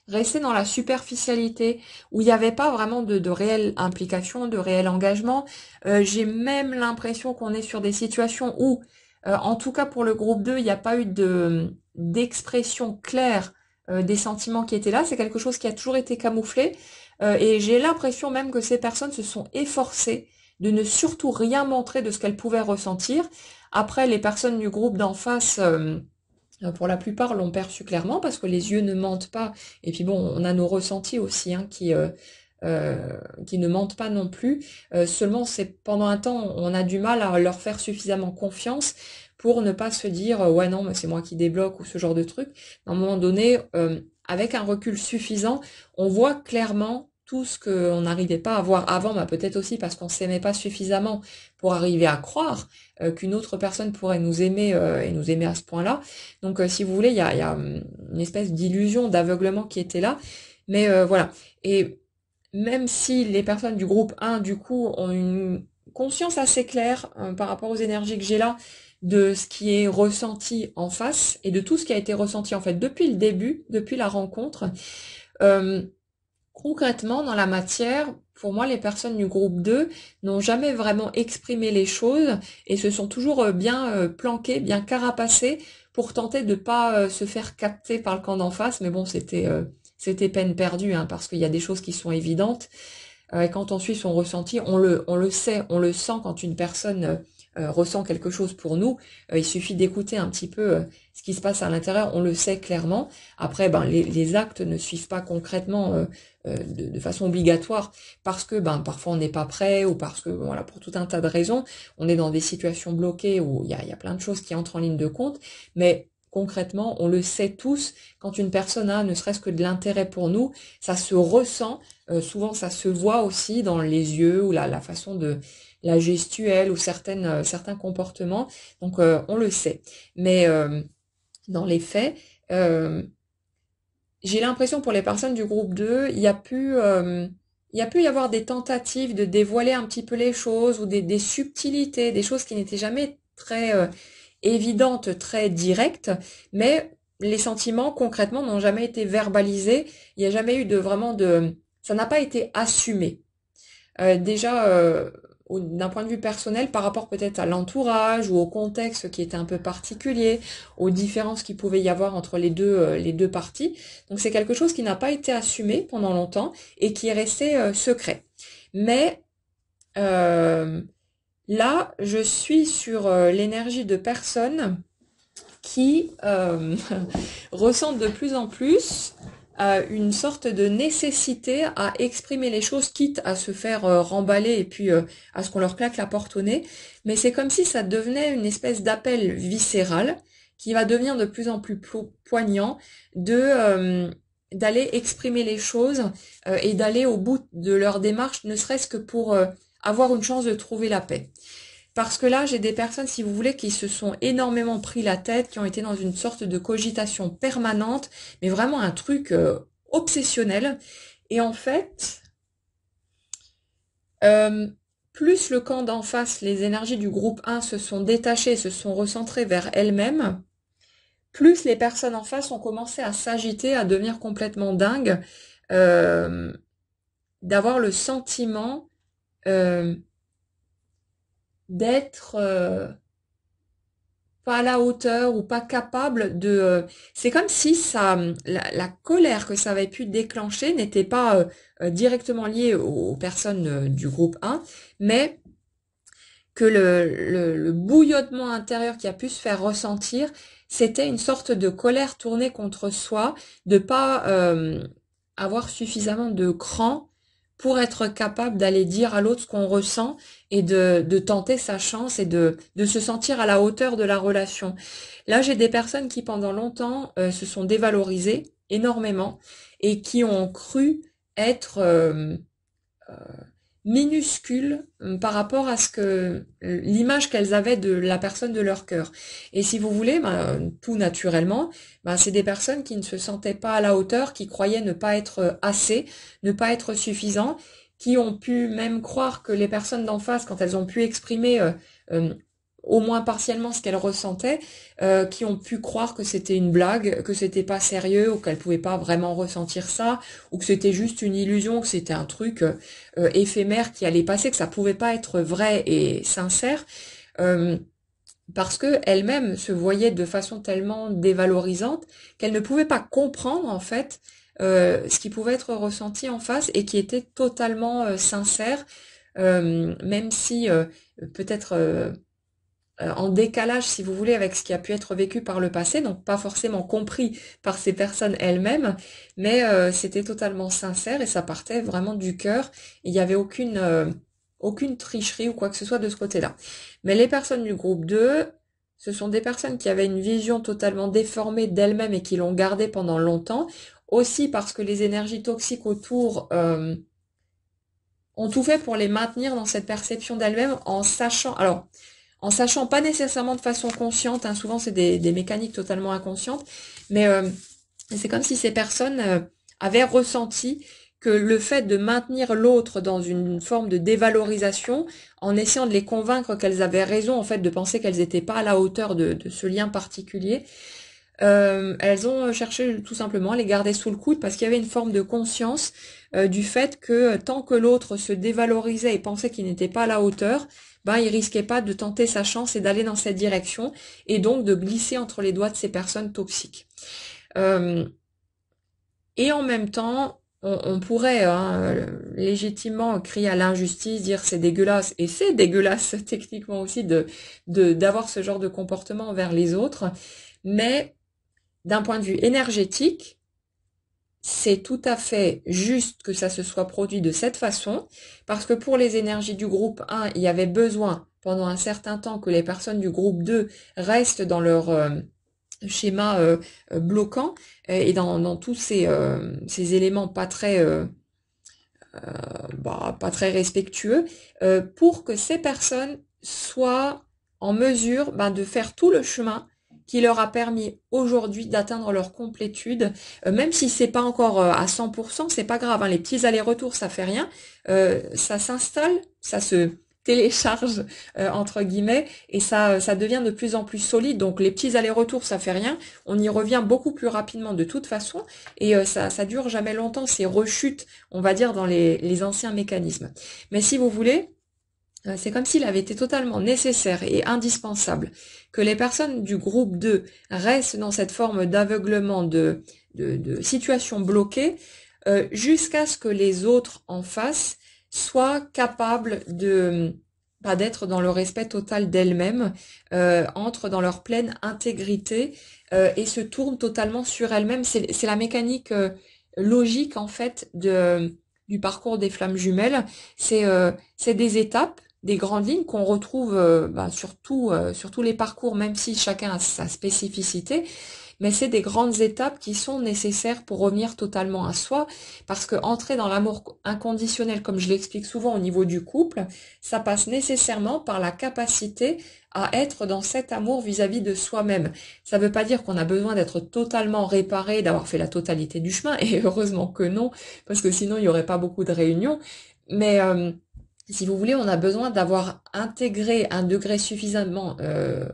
A: restait dans la superficialité, où il n'y avait pas vraiment de réelle implication, de réel engagement. J'ai même l'impression qu'on est sur des situations où, en tout cas pour le groupe 2, il n'y a pas eu d'expression claire des sentiments qui étaient là. C'est quelque chose qui a toujours été camouflé. Et j'ai l'impression même que ces personnes se sont efforcées de ne surtout rien montrer de ce qu'elles pouvaient ressentir. Après, les personnes du groupe d'en face, pour la plupart, l'ont perçu clairement parce que les yeux ne mentent pas. Et puis bon, on a nos ressentis aussi hein, qui ne mentent pas non plus. Seulement, c'est pendant un temps, on a du mal à leur faire suffisamment confiance pour ne pas se dire ouais non, mais c'est moi qui débloque ou ce genre de truc. À un moment donné, avec un recul suffisant, on voit clairement tout ce qu'on n'arrivait pas à voir avant, bah peut-être aussi parce qu'on s'aimait pas suffisamment pour arriver à croire qu'une autre personne pourrait nous aimer et nous aimer à ce point-là. Donc si vous voulez, il y a une espèce d'illusion, d'aveuglement qui était là. Mais voilà. Et même si les personnes du groupe 1, du coup, ont une conscience assez claire par rapport aux énergies que j'ai là, de ce qui est ressenti en face et de tout ce qui a été ressenti en fait depuis le début, depuis la rencontre. Euh, Concrètement, dans la matière, pour moi, les personnes du groupe 2 n'ont jamais vraiment exprimé les choses et se sont toujours bien planquées, bien carapacées pour tenter de pas se faire capter par le camp d'en face. Mais bon, c'était peine perdue, hein, parce qu'il y a des choses qui sont évidentes. Et quand on suit son ressenti, on le sait, on le sent quand une personne ressent quelque chose pour nous. Il suffit d'écouter un petit peu ce qui se passe à l'intérieur, on le sait clairement. Après, ben, les actes ne suivent pas concrètement de façon obligatoire parce que ben, parfois on n'est pas prêt ou parce que voilà, pour tout un tas de raisons, on est dans des situations bloquées où il y a plein de choses qui entrent en ligne de compte. Mais concrètement, on le sait tous, quand une personne a ne serait-ce que de l'intérêt pour nous, ça se ressent. Souvent, ça se voit aussi dans les yeux ou la façon de la gestuelle ou certains comportements. Donc, on le sait. Mais dans les faits, euh, j'ai l'impression pour les personnes du groupe 2, il y a pu y avoir des tentatives de dévoiler un petit peu les choses ou des subtilités, des choses qui n'étaient jamais très évidentes, très directes, mais les sentiments concrètement n'ont jamais été verbalisés. Il n'y a jamais eu ça n'a pas été assumé. Déjà, d'un point de vue personnel, par rapport peut-être à l'entourage ou au contexte qui était un peu particulier, aux différences qu'il pouvait y avoir entre les deux parties. Donc c'est quelque chose qui n'a pas été assumé pendant longtemps et qui est resté secret. Mais là, je suis sur l'énergie de personnes qui ressentent de plus en plus une sorte de nécessité à exprimer les choses, quitte à se faire remballer et puis à ce qu'on leur claque la porte au nez. Mais c'est comme si ça devenait une espèce d'appel viscéral qui va devenir de plus en plus poignant d'aller exprimer les choses et d'aller au bout de leur démarche, ne serait-ce que pour avoir une chance de trouver la paix. Parce que là, j'ai des personnes, si vous voulez, qui se sont énormément pris la tête, qui ont été dans une sorte de cogitation permanente, mais vraiment un truc obsessionnel. Et en fait, euh, plus le camp d'en face, les énergies du groupe 1 se sont détachées, se sont recentrées vers elles-mêmes, plus les personnes en face ont commencé à s'agiter, à devenir complètement dingues, euh, d'avoir le sentiment euh, d'être pas à la hauteur ou pas capable de c'est comme si la colère que ça avait pu déclencher n'était pas directement liée aux personnes du groupe 1, mais que le bouillonnement intérieur qui a pu se faire ressentir, c'était une sorte de colère tournée contre soi, de pas avoir suffisamment de cran pour être capable d'aller dire à l'autre ce qu'on ressent et de tenter sa chance et de se sentir à la hauteur de la relation. Là, j'ai des personnes qui pendant longtemps se sont dévalorisées énormément et qui ont cru être minuscule par rapport à ce que l'image qu'elles avaient de la personne de leur cœur. Et si vous voulez, tout naturellement, c'est des personnes qui ne se sentaient pas à la hauteur, qui croyaient ne pas être assez, ne pas être suffisant, qui ont pu même croire que les personnes d'en face, quand elles ont pu exprimer euh, au moins partiellement ce qu'elles ressentaient, qui ont pu croire que c'était une blague, que c'était pas sérieux, ou qu'elles pouvaient pas vraiment ressentir ça, ou que c'était juste une illusion, que c'était un truc éphémère qui allait passer, que ça pouvait pas être vrai et sincère, euh, parce que elles-mêmes se voyaient de façon tellement dévalorisante qu'elles ne pouvaient pas comprendre en fait ce qui pouvait être ressenti en face et qui était totalement sincère, même si peut-être en décalage, si vous voulez, avec ce qui a pu être vécu par le passé, donc pas forcément compris par ces personnes elles-mêmes, mais c'était totalement sincère et ça partait vraiment du cœur. Il n'y avait aucune tricherie ou quoi que ce soit de ce côté-là. Mais les personnes du groupe 2, ce sont des personnes qui avaient une vision totalement déformée d'elles-mêmes et qui l'ont gardée pendant longtemps, aussi parce que les énergies toxiques autour ont tout fait pour les maintenir dans cette perception d'elles-mêmes en sachant pas nécessairement de façon consciente, hein, souvent c'est des mécaniques totalement inconscientes, mais c'est comme si ces personnes avaient ressenti que le fait de maintenir l'autre dans une forme de dévalorisation, en essayant de les convaincre qu'elles avaient raison, en fait, de penser qu'elles n'étaient pas à la hauteur de ce lien particulier, elles ont cherché tout simplement à les garder sous le coude parce qu'il y avait une forme de conscience du fait que tant que l'autre se dévalorisait et pensait qu'il n'était pas à la hauteur, il risquait pas de tenter sa chance et d'aller dans cette direction et donc de glisser entre les doigts de ces personnes toxiques. Euh, et en même temps, on pourrait légitimement crier à l'injustice, dire c'est dégueulasse, et c'est dégueulasse techniquement aussi d'avoir ce genre de comportement envers les autres, mais d'un point de vue énergétique, c'est tout à fait juste que ça se soit produit de cette façon, parce que pour les énergies du groupe 1, il y avait besoin pendant un certain temps que les personnes du groupe 2 restent dans leur schéma bloquant et dans tous ces éléments pas très respectueux, pour que ces personnes soient en mesure de faire tout le chemin qui leur a permis aujourd'hui d'atteindre leur complétude, même si c'est pas encore à 100%, c'est pas grave, hein, les petits allers-retours ça fait rien, ça s'installe, ça se télécharge entre guillemets et ça devient de plus en plus solide, donc les petits allers-retours ça fait rien, on y revient beaucoup plus rapidement de toute façon et ça dure jamais longtemps ces rechutes, on va dire, dans les anciens mécanismes. Mais si vous voulez, c'est comme s'il avait été totalement nécessaire et indispensable que les personnes du groupe 2 restent dans cette forme d'aveuglement, de situation bloquée, jusqu'à ce que les autres en face soient capables d'être dans le respect total d'elles-mêmes, entrent dans leur pleine intégrité et se tournent totalement sur elles-mêmes. C'est la mécanique logique en fait du parcours des flammes jumelles. C'est des étapes, des grandes lignes qu'on retrouve sur tous les parcours, même si chacun a sa spécificité, mais c'est des grandes étapes qui sont nécessaires pour revenir totalement à soi, parce que entrer dans l'amour inconditionnel, comme je l'explique souvent au niveau du couple, ça passe nécessairement par la capacité à être dans cet amour vis-à-vis de soi-même. Ça ne veut pas dire qu'on a besoin d'être totalement réparé, d'avoir fait la totalité du chemin, et heureusement que non, parce que sinon il n'y aurait pas beaucoup de réunions, mais si vous voulez, on a besoin d'avoir intégré un degré suffisamment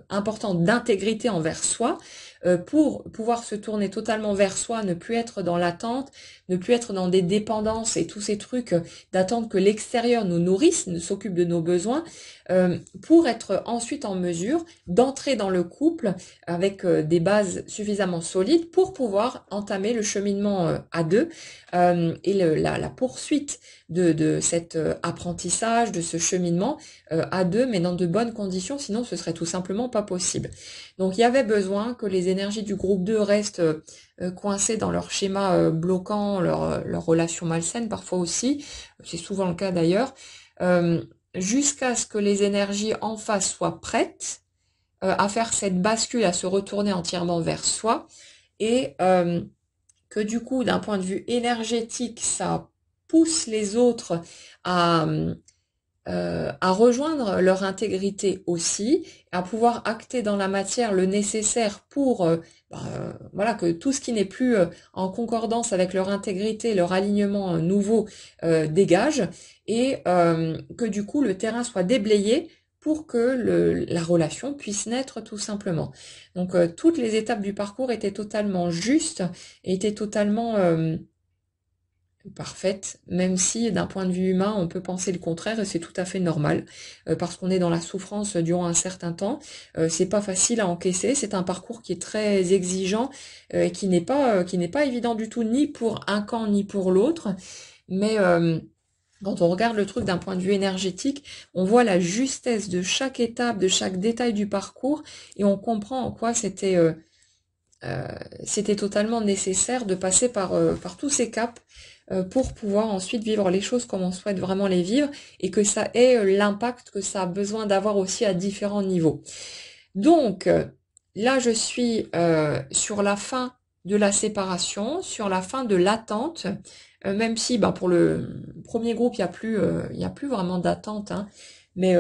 A: important d'intégrité envers soi pour pouvoir se tourner totalement vers soi, ne plus être dans l'attente, ne plus être dans des dépendances et tous ces trucs d'attendre que l'extérieur nous nourrisse, nous s'occupe de nos besoins, pour être ensuite en mesure d'entrer dans le couple avec des bases suffisamment solides pour pouvoir entamer le cheminement à deux et la poursuite de cet apprentissage, de ce cheminement à deux, mais dans de bonnes conditions, sinon ce serait tout simplement pas possible. Donc il y avait besoin que les énergies du groupe 2 restent coincées dans leur schéma bloquant, leur relation malsaine parfois aussi, c'est souvent le cas d'ailleurs, jusqu'à ce que les énergies en face soient prêtes à faire cette bascule, à se retourner entièrement vers soi, et que du coup, d'un point de vue énergétique, ça pousse les autres à, à rejoindre leur intégrité aussi, à pouvoir acter dans la matière le nécessaire pour voilà, que tout ce qui n'est plus en concordance avec leur intégrité, leur alignement nouveau dégage, et que du coup le terrain soit déblayé pour que la relation puisse naître tout simplement. Donc toutes les étapes du parcours étaient totalement justes et étaient totalement parfaite, même si d'un point de vue humain, on peut penser le contraire et c'est tout à fait normal, parce qu'on est dans la souffrance durant un certain temps. C'est pas facile à encaisser, c'est un parcours qui est très exigeant et qui n'est pas évident du tout, ni pour un camp ni pour l'autre. Mais quand on regarde le truc d'un point de vue énergétique, on voit la justesse de chaque étape, de chaque détail du parcours, et on comprend en quoi c'était totalement nécessaire de passer par tous ces caps pour pouvoir ensuite vivre les choses comme on souhaite vraiment les vivre et que ça ait l'impact que ça a besoin d'avoir aussi à différents niveaux. Donc là, je suis sur la fin de la séparation, sur la fin de l'attente, même si pour le premier groupe, il y a plus vraiment d'attente, hein, mais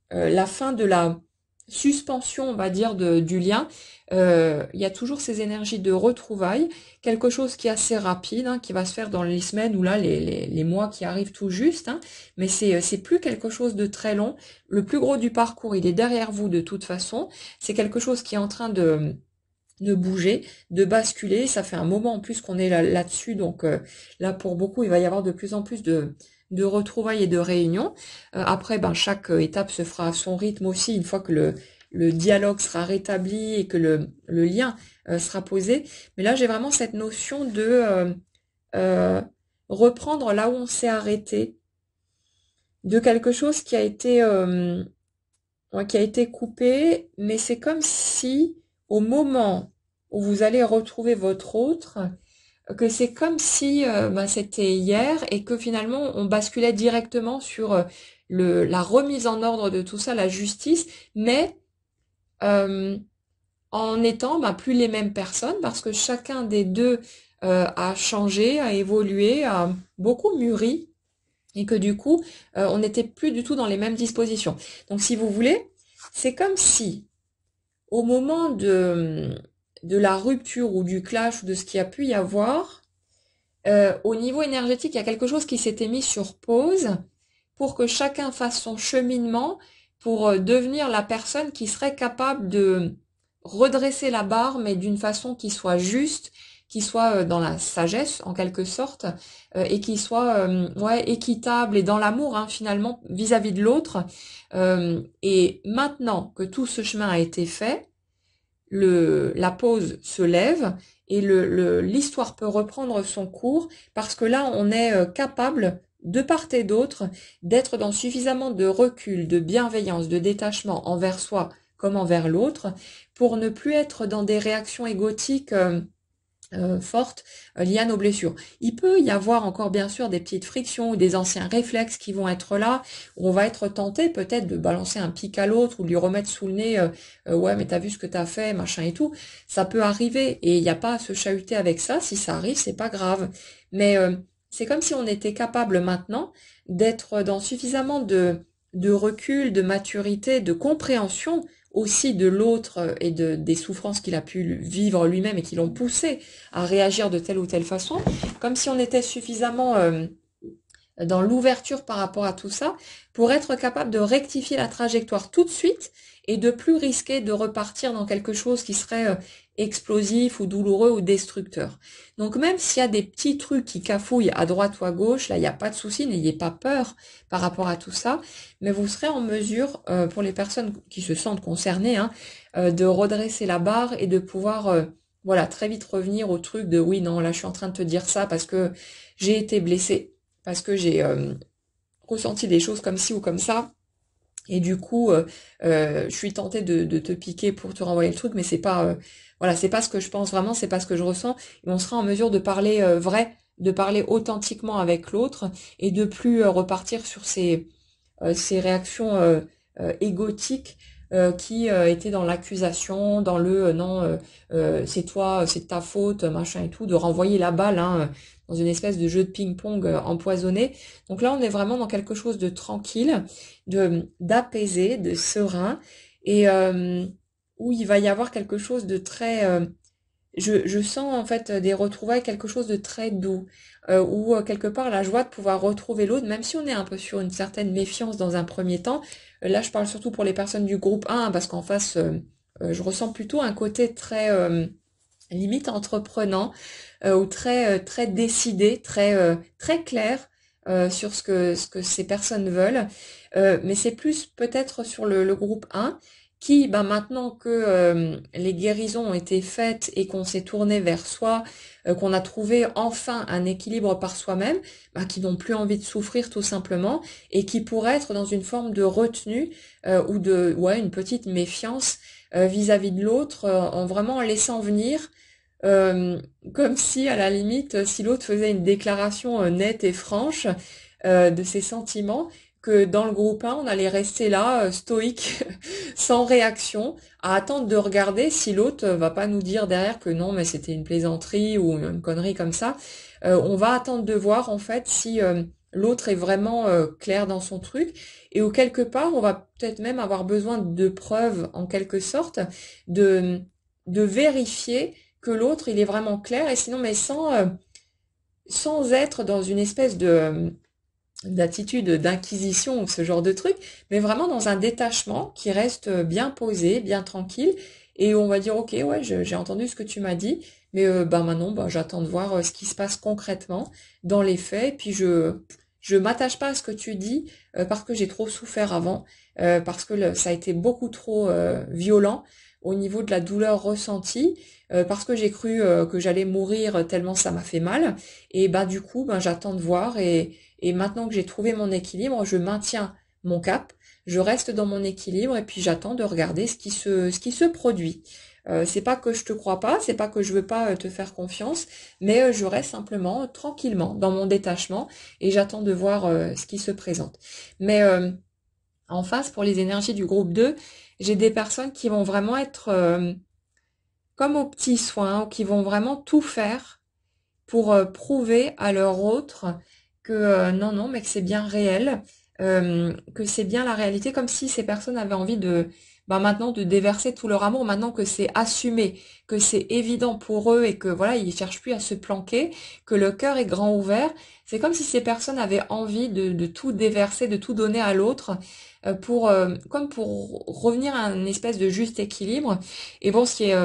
A: la fin de la suspension, on va dire, du lien, il y a toujours ces énergies de retrouvailles, quelque chose qui est assez rapide, hein, qui va se faire dans les semaines ou là les mois qui arrivent tout juste, hein, mais c'est plus quelque chose de très long. Le plus gros du parcours, il est derrière vous de toute façon. C'est quelque chose qui est en train de bouger, de basculer. Ça fait un moment en plus qu'on est là-dessus, donc là pour beaucoup, il va y avoir de plus en plus de retrouvailles et de réunions. Après, chaque étape se fera à son rythme aussi, une fois que le dialogue sera rétabli et que le lien sera posé. Mais là, j'ai vraiment cette notion de reprendre là où on s'est arrêté, de quelque chose qui a été coupé, mais c'est comme si au moment où vous allez retrouver votre autre, que c'est comme si c'était hier et que finalement on basculait directement sur la remise en ordre de tout ça, la justice, mais en étant plus les mêmes personnes, parce que chacun des deux a changé, a évolué, a beaucoup mûri, et que du coup on n'était plus du tout dans les mêmes dispositions. Donc si vous voulez, c'est comme si au moment de la rupture ou du clash ou de ce qu'il y a pu y avoir, au niveau énergétique, il y a quelque chose qui s'était mis sur pause pour que chacun fasse son cheminement pour devenir la personne qui serait capable de redresser la barre, mais d'une façon qui soit juste, qui soit dans la sagesse en quelque sorte, et qui soit équitable et dans l'amour, hein, finalement vis-à-vis de l'autre. Et maintenant que tout ce chemin a été fait, la pause se lève et l'histoire peut reprendre son cours, parce que là on est capable de part et d'autre d'être dans suffisamment de recul, de bienveillance, de détachement envers soi comme envers l'autre, pour ne plus être dans des réactions égotiques fortes liées à nos blessures. Il peut y avoir encore bien sûr des petites frictions ou des anciens réflexes qui vont être là, où on va être tenté peut-être de balancer un pic à l'autre ou de lui remettre sous le nez ouais mais t'as vu ce que t'as fait, machin et tout. Ça peut arriver et il n'y a pas à se chahuter avec ça. Si ça arrive, c'est pas grave. Mais c'est comme si on était capable maintenant d'être dans suffisamment de recul, de maturité, de compréhension aussi de l'autre et des souffrances qu'il a pu vivre lui-même et qui l'ont poussé à réagir de telle ou telle façon, comme si on était suffisamment dans l'ouverture par rapport à tout ça pour être capable de rectifier la trajectoire tout de suite et de plus risquer de repartir dans quelque chose qui serait explosif ou douloureux ou destructeur. Donc même s'il y a des petits trucs qui cafouillent à droite ou à gauche, là il n'y a pas de souci, n'ayez pas peur par rapport à tout ça, mais vous serez en mesure, pour les personnes qui se sentent concernées, hein, de redresser la barre et de pouvoir voilà, très vite revenir au truc de oui, non, là je suis en train de te dire ça parce que j'ai été blessée, parce que j'ai ressenti des choses comme ci ou comme ça. Et du coup, je suis tentée de te piquer pour te renvoyer le truc, mais c'est pas, voilà, c'est pas ce que je pense vraiment, c'est pas ce que je ressens. Et on sera en mesure de parler vrai, de parler authentiquement avec l'autre et de plus repartir sur ces réactions égotiques qui était dans l'accusation, dans le non, c'est toi, c'est de ta faute, machin et tout, de renvoyer la balle hein, dans une espèce de jeu de ping-pong empoisonné. Donc là, on est vraiment dans quelque chose de tranquille, de d'apaisé, de serein, et où il va y avoir quelque chose de très je sens en fait des retrouvailles, quelque chose de très doux, où quelque part la joie de pouvoir retrouver l'autre, même si on est un peu sur une certaine méfiance dans un premier temps. Là, je parle surtout pour les personnes du groupe 1, parce qu'en face, je ressens plutôt un côté très limite entreprenant, ou très décidé, très clair sur ce que ces personnes veulent. Mais c'est plus peut-être sur le groupe 1 qui, ben, maintenant que les guérisons ont été faites et qu'on s'est tourné vers soi, qu'on a trouvé enfin un équilibre par soi-même, ben, qui n'ont plus envie de souffrir tout simplement et qui pourraient être dans une forme de retenue ou de une petite méfiance vis-à-vis de l'autre, en vraiment laissant venir euh, comme si à la limite, si l'autre faisait une déclaration nette et franche de ses sentiments, que dans le groupe 1, on allait rester là, stoïque, sans réaction, à attendre de regarder si l'autre va pas nous dire derrière que non, mais c'était une plaisanterie ou une connerie comme ça. On va attendre de voir en fait si l'autre est vraiment clair dans son truc, et où quelque part, on va peut-être même avoir besoin de preuves en quelque sorte, de, de vérifier que l'autre il est vraiment clair, et sinon mais sans être dans une espèce de d'attitude d'inquisition ou ce genre de truc, mais vraiment dans un détachement qui reste bien posé, bien tranquille, et où on va dire ok ouais j'ai entendu ce que tu m'as dit, mais bah maintenant bah j'attends de voir ce qui se passe concrètement dans les faits, et puis je m'attache pas à ce que tu dis parce que j'ai trop souffert avant, parce que ça a été beaucoup trop violent au niveau de la douleur ressentie, parce que j'ai cru que j'allais mourir tellement ça m'a fait mal, et bah du coup ben j'attends de voir, et maintenant que j'ai trouvé mon équilibre, je maintiens mon cap, je reste dans mon équilibre, et puis j'attends de regarder ce qui se produit. C'est pas que je te crois pas, c'est pas que je veux pas te faire confiance, mais je reste simplement tranquillement dans mon détachement, et j'attends de voir ce qui se présente. Mais en face, pour les énergies du groupe 2, j'ai des personnes qui vont vraiment être comme aux petits soins, ou qui vont vraiment tout faire pour prouver à leur autre que non, non, mais que c'est bien réel, que c'est bien la réalité, comme si ces personnes avaient envie de, bah, maintenant de déverser tout leur amour, maintenant que c'est assumé, que c'est évident pour eux, et que voilà, ils cherchent plus à se planquer, que le cœur est grand ouvert. C'est comme si ces personnes avaient envie de tout déverser, de tout donner à l'autre, comme pour revenir à une espèce de juste équilibre. Et bon, ce qui est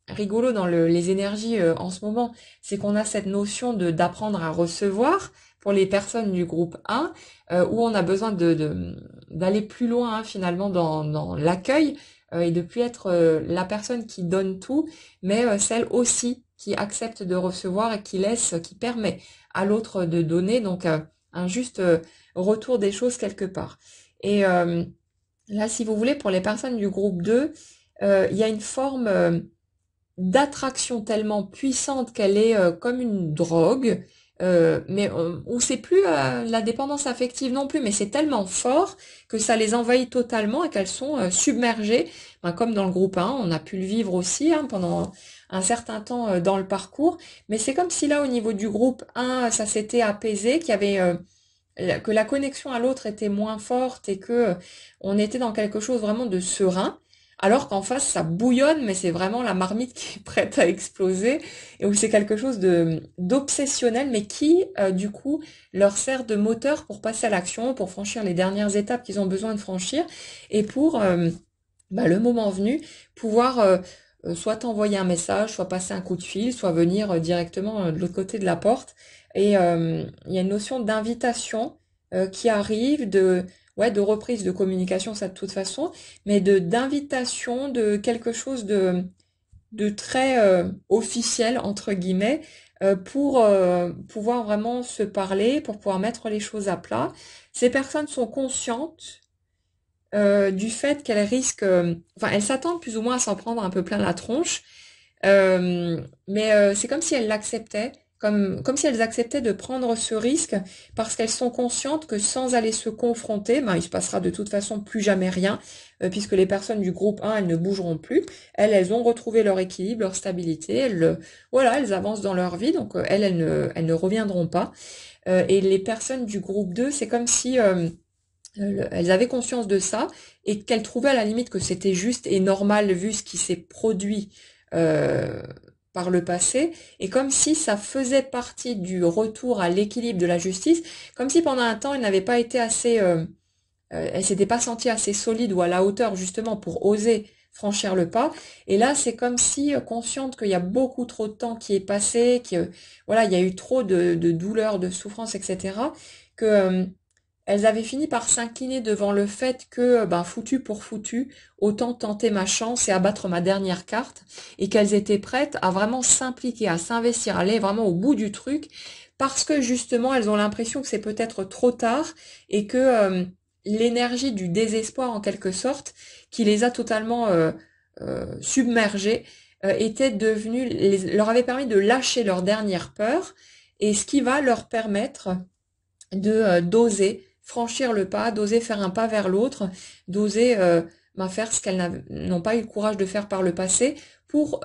A: rigolo dans les énergies en ce moment, c'est qu'on a cette notion de d'apprendre à recevoir pour les personnes du groupe 1, où on a besoin d'aller plus loin hein, finalement dans l'accueil, et de plus être la personne qui donne tout, mais celle aussi qui accepte de recevoir et qui laisse, qui permet à l'autre de donner, donc un juste retour des choses quelque part. Et là, si vous voulez, pour les personnes du groupe 2, il y a une forme d'attraction tellement puissante qu'elle est comme une drogue, mais où c'est plus la dépendance affective non plus, mais c'est tellement fort que ça les envahit totalement et qu'elles sont submergées, ben, comme dans le groupe 1, on a pu le vivre aussi hein, pendant un certain temps dans le parcours, mais c'est comme si là au niveau du groupe 1, ça s'était apaisé, qu'il y avait que la connexion à l'autre était moins forte, et que on était dans quelque chose vraiment de serein, alors qu'en face ça bouillonne, mais c'est vraiment la marmite qui est prête à exploser, et où c'est quelque chose de d'obsessionnel, mais qui du coup leur sert de moteur pour passer à l'action, pour franchir les dernières étapes qu'ils ont besoin de franchir, et pour bah, le moment venu pouvoir soit envoyer un message, soit passer un coup de fil, soit venir directement de l'autre côté de la porte. Et il y a une notion d'invitation qui arrive, de reprise de communication, ça de toute façon, mais d'invitation, de quelque chose de très officiel, entre guillemets, pour pouvoir vraiment se parler, pour pouvoir mettre les choses à plat. Ces personnes sont conscientes du fait qu'elles risquent, enfin elles s'attendent plus ou moins à s'en prendre un peu plein la tronche, mais c'est comme si elles l'acceptaient, comme si elles acceptaient de prendre ce risque parce qu'elles sont conscientes que sans aller se confronter, ben, il se passera de toute façon plus jamais rien, puisque les personnes du groupe 1, elles ne bougeront plus. Elles ont retrouvé leur équilibre, leur stabilité. Voilà, elles avancent dans leur vie, donc elles ne reviendront pas. Et les personnes du groupe 2, c'est comme si elles avaient conscience de ça et qu'elles trouvaient à la limite que c'était juste et normal vu ce qui s'est produit euh, par le passé, et comme si ça faisait partie du retour à l'équilibre de la justice, comme si pendant un temps elles n'avaient pas été assez, elles s'étaient pas senties assez solides ou à la hauteur justement pour oser franchir le pas. Et là, c'est comme si consciente qu'il y a beaucoup trop de temps qui est passé, que voilà, il y a eu trop de douleurs, de souffrances, etc. que elles avaient fini par s'incliner devant le fait que, ben, foutu pour foutu, autant tenter ma chance et abattre ma dernière carte, et qu'elles étaient prêtes à vraiment s'impliquer, à s'investir, à aller vraiment au bout du truc, parce que justement, elles ont l'impression que c'est peut-être trop tard, et que l'énergie du désespoir, en quelque sorte, qui les a totalement submergées, était devenue, leur avait permis de lâcher leur dernière peur, et ce qui va leur permettre de d'oser franchir le pas, d'oser faire un pas vers l'autre, d'oser faire ce qu'elles n'ont pas eu le courage de faire par le passé, pour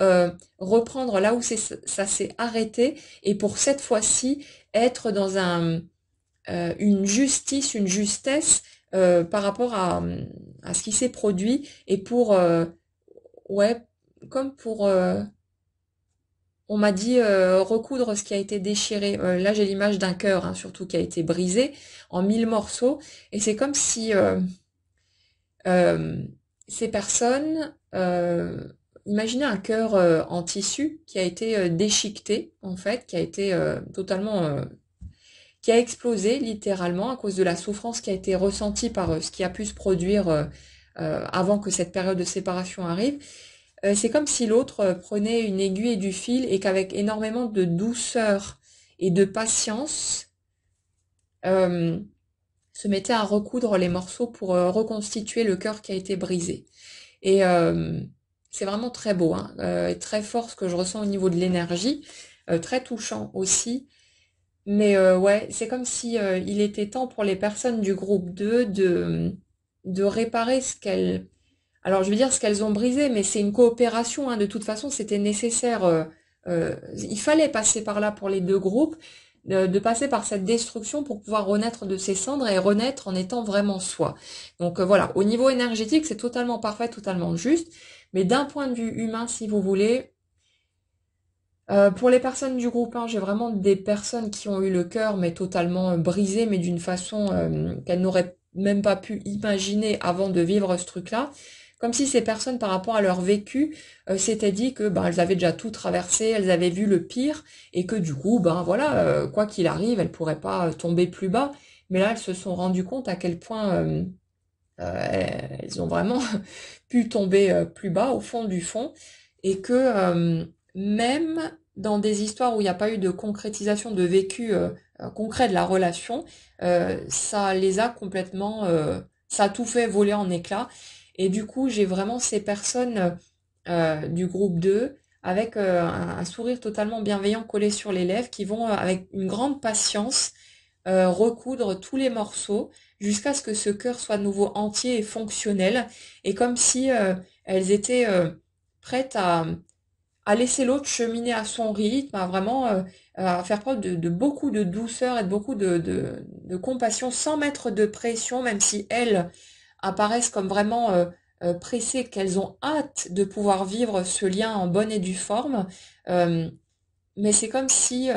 A: reprendre là où ça s'est arrêté, et pour cette fois-ci être dans une justice, une justesse par rapport à ce qui s'est produit, et pour ouais, comme pour on m'a dit recoudre ce qui a été déchiré. Là, j'ai l'image d'un cœur, hein, surtout, qui a été brisé en 1000 morceaux. Et c'est comme si euh, ces personnes, imaginez un cœur en tissu qui a été déchiqueté, en fait, qui a été totalement, qui a explosé littéralement à cause de la souffrance qui a été ressentie par ce qui a pu se produire avant que cette période de séparation arrive. C'est comme si l'autre prenait une aiguille et du fil, et qu'avec énormément de douceur et de patience, euh, se mettait à recoudre les morceaux pour reconstituer le cœur qui a été brisé. Et c'est vraiment très beau, hein, et très fort ce que je ressens au niveau de l'énergie, très touchant aussi. Mais ouais, c'est comme si il était temps pour les personnes du groupe 2 de réparer ce qu'elles... Alors je veux dire ce qu'elles ont brisé, mais c'est une coopération, hein. De toute façon, c'était nécessaire. Il fallait passer par là pour les deux groupes, de passer par cette destruction pour pouvoir renaître de ses cendres et renaître en étant vraiment soi. Donc voilà, au niveau énergétique, c'est totalement parfait, totalement juste. Mais d'un point de vue humain, si vous voulez, pour les personnes du groupe 1, j'ai vraiment des personnes qui ont eu le cœur mais totalement brisé, mais d'une façon qu'elles n'auraient même pas pu imaginer avant de vivre ce truc-là. Comme si ces personnes, par rapport à leur vécu, s'étaient dit que ben elles avaient déjà tout traversé, elles avaient vu le pire, et que du coup, ben voilà, quoi qu'il arrive, elles pourraient pas tomber plus bas. Mais là, elles se sont rendues compte à quel point elles ont vraiment pu tomber plus bas, au fond du fond, et que même dans des histoires où il n'y a pas eu de concrétisation de vécu concret de la relation, ça les a complètement, ça a tout fait voler en éclats. Et du coup, j'ai vraiment ces personnes du groupe 2 avec un sourire totalement bienveillant collé sur les lèvres, qui vont avec une grande patience recoudre tous les morceaux jusqu'à ce que ce cœur soit de nouveau entier et fonctionnel, et comme si elles étaient prêtes à laisser l'autre cheminer à son rythme, à vraiment à faire preuve de beaucoup de douceur et de beaucoup de compassion, sans mettre de pression, même si elles apparaissent comme vraiment pressées, qu'elles ont hâte de pouvoir vivre ce lien en bonne et due forme. Euh, mais c'est comme si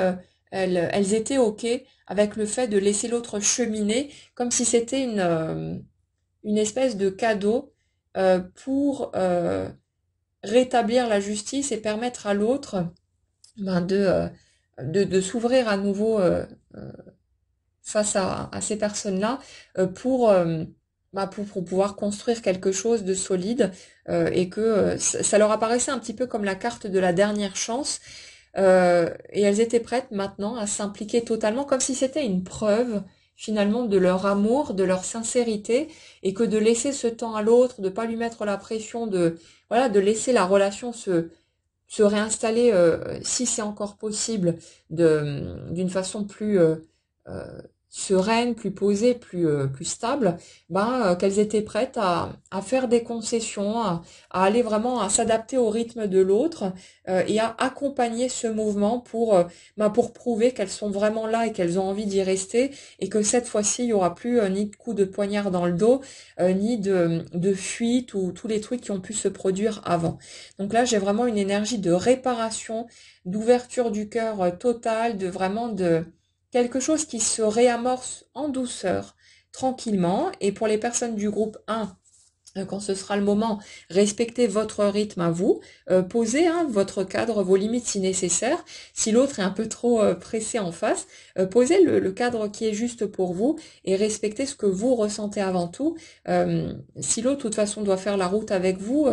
A: elles étaient OK avec le fait de laisser l'autre cheminer, comme si c'était une espèce de cadeau pour rétablir la justice et permettre à l'autre ben, de s'ouvrir à nouveau face à ces personnes-là pour pouvoir construire quelque chose de solide, et que ça leur apparaissait un petit peu comme la carte de la dernière chance, et elles étaient prêtes maintenant à s'impliquer totalement, comme si c'était une preuve finalement de leur amour, de leur sincérité, et que de laisser ce temps à l'autre, de pas lui mettre la pression, de voilà, de laisser la relation se réinstaller, si c'est encore possible, d'une façon plus euh, sereine, plus posée, plus stable, qu'elles étaient prêtes à faire des concessions, à aller vraiment à s'adapter au rythme de l'autre et à accompagner ce mouvement pour prouver qu'elles sont vraiment là et qu'elles ont envie d'y rester et que cette fois-ci, il y aura plus ni de coups de poignard dans le dos, ni de fuite ou tous les trucs qui ont pu se produire avant. Donc là, j'ai vraiment une énergie de réparation, d'ouverture du cœur totale, de vraiment de quelque chose qui se réamorce en douceur, tranquillement. Et pour les personnes du groupe 1, quand ce sera le moment, respectez votre rythme à vous, posez votre cadre, vos limites si nécessaire. Si l'autre est un peu trop pressé en face, posez le cadre qui est juste pour vous et respectez ce que vous ressentez avant tout. Si l'autre, de toute façon, doit faire la route avec vous,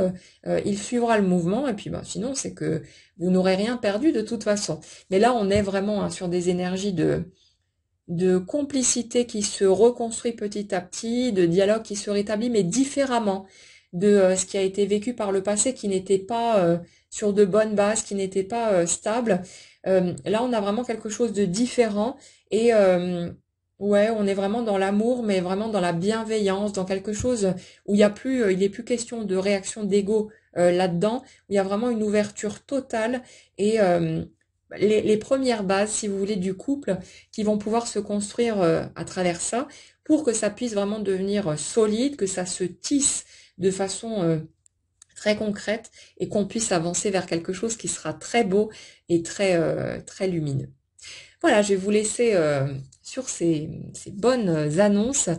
A: il suivra le mouvement et puis sinon, c'est que vous n'aurez rien perdu de toute façon. Mais là, on est vraiment sur des énergies de complicité qui se reconstruit petit à petit, de dialogue qui se rétablit, mais différemment de ce qui a été vécu par le passé, qui n'était pas sur de bonnes bases, qui n'était pas stable. Là, on a vraiment quelque chose de différent et ouais, on est vraiment dans l'amour, mais vraiment dans la bienveillance, dans quelque chose où il est plus question de réaction d'ego là-dedans, où il y a vraiment une ouverture totale et les premières bases, si vous voulez, du couple qui vont pouvoir se construire à travers ça pour que ça puisse vraiment devenir solide, que ça se tisse de façon très concrète et qu'on puisse avancer vers quelque chose qui sera très beau et très lumineux. Voilà, je vais vous laisser sur ces bonnes annonces.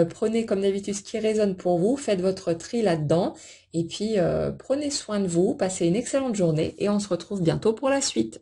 A: Prenez comme d'habitude ce qui résonne pour vous, faites votre tri là-dedans et puis prenez soin de vous, passez une excellente journée et on se retrouve bientôt pour la suite.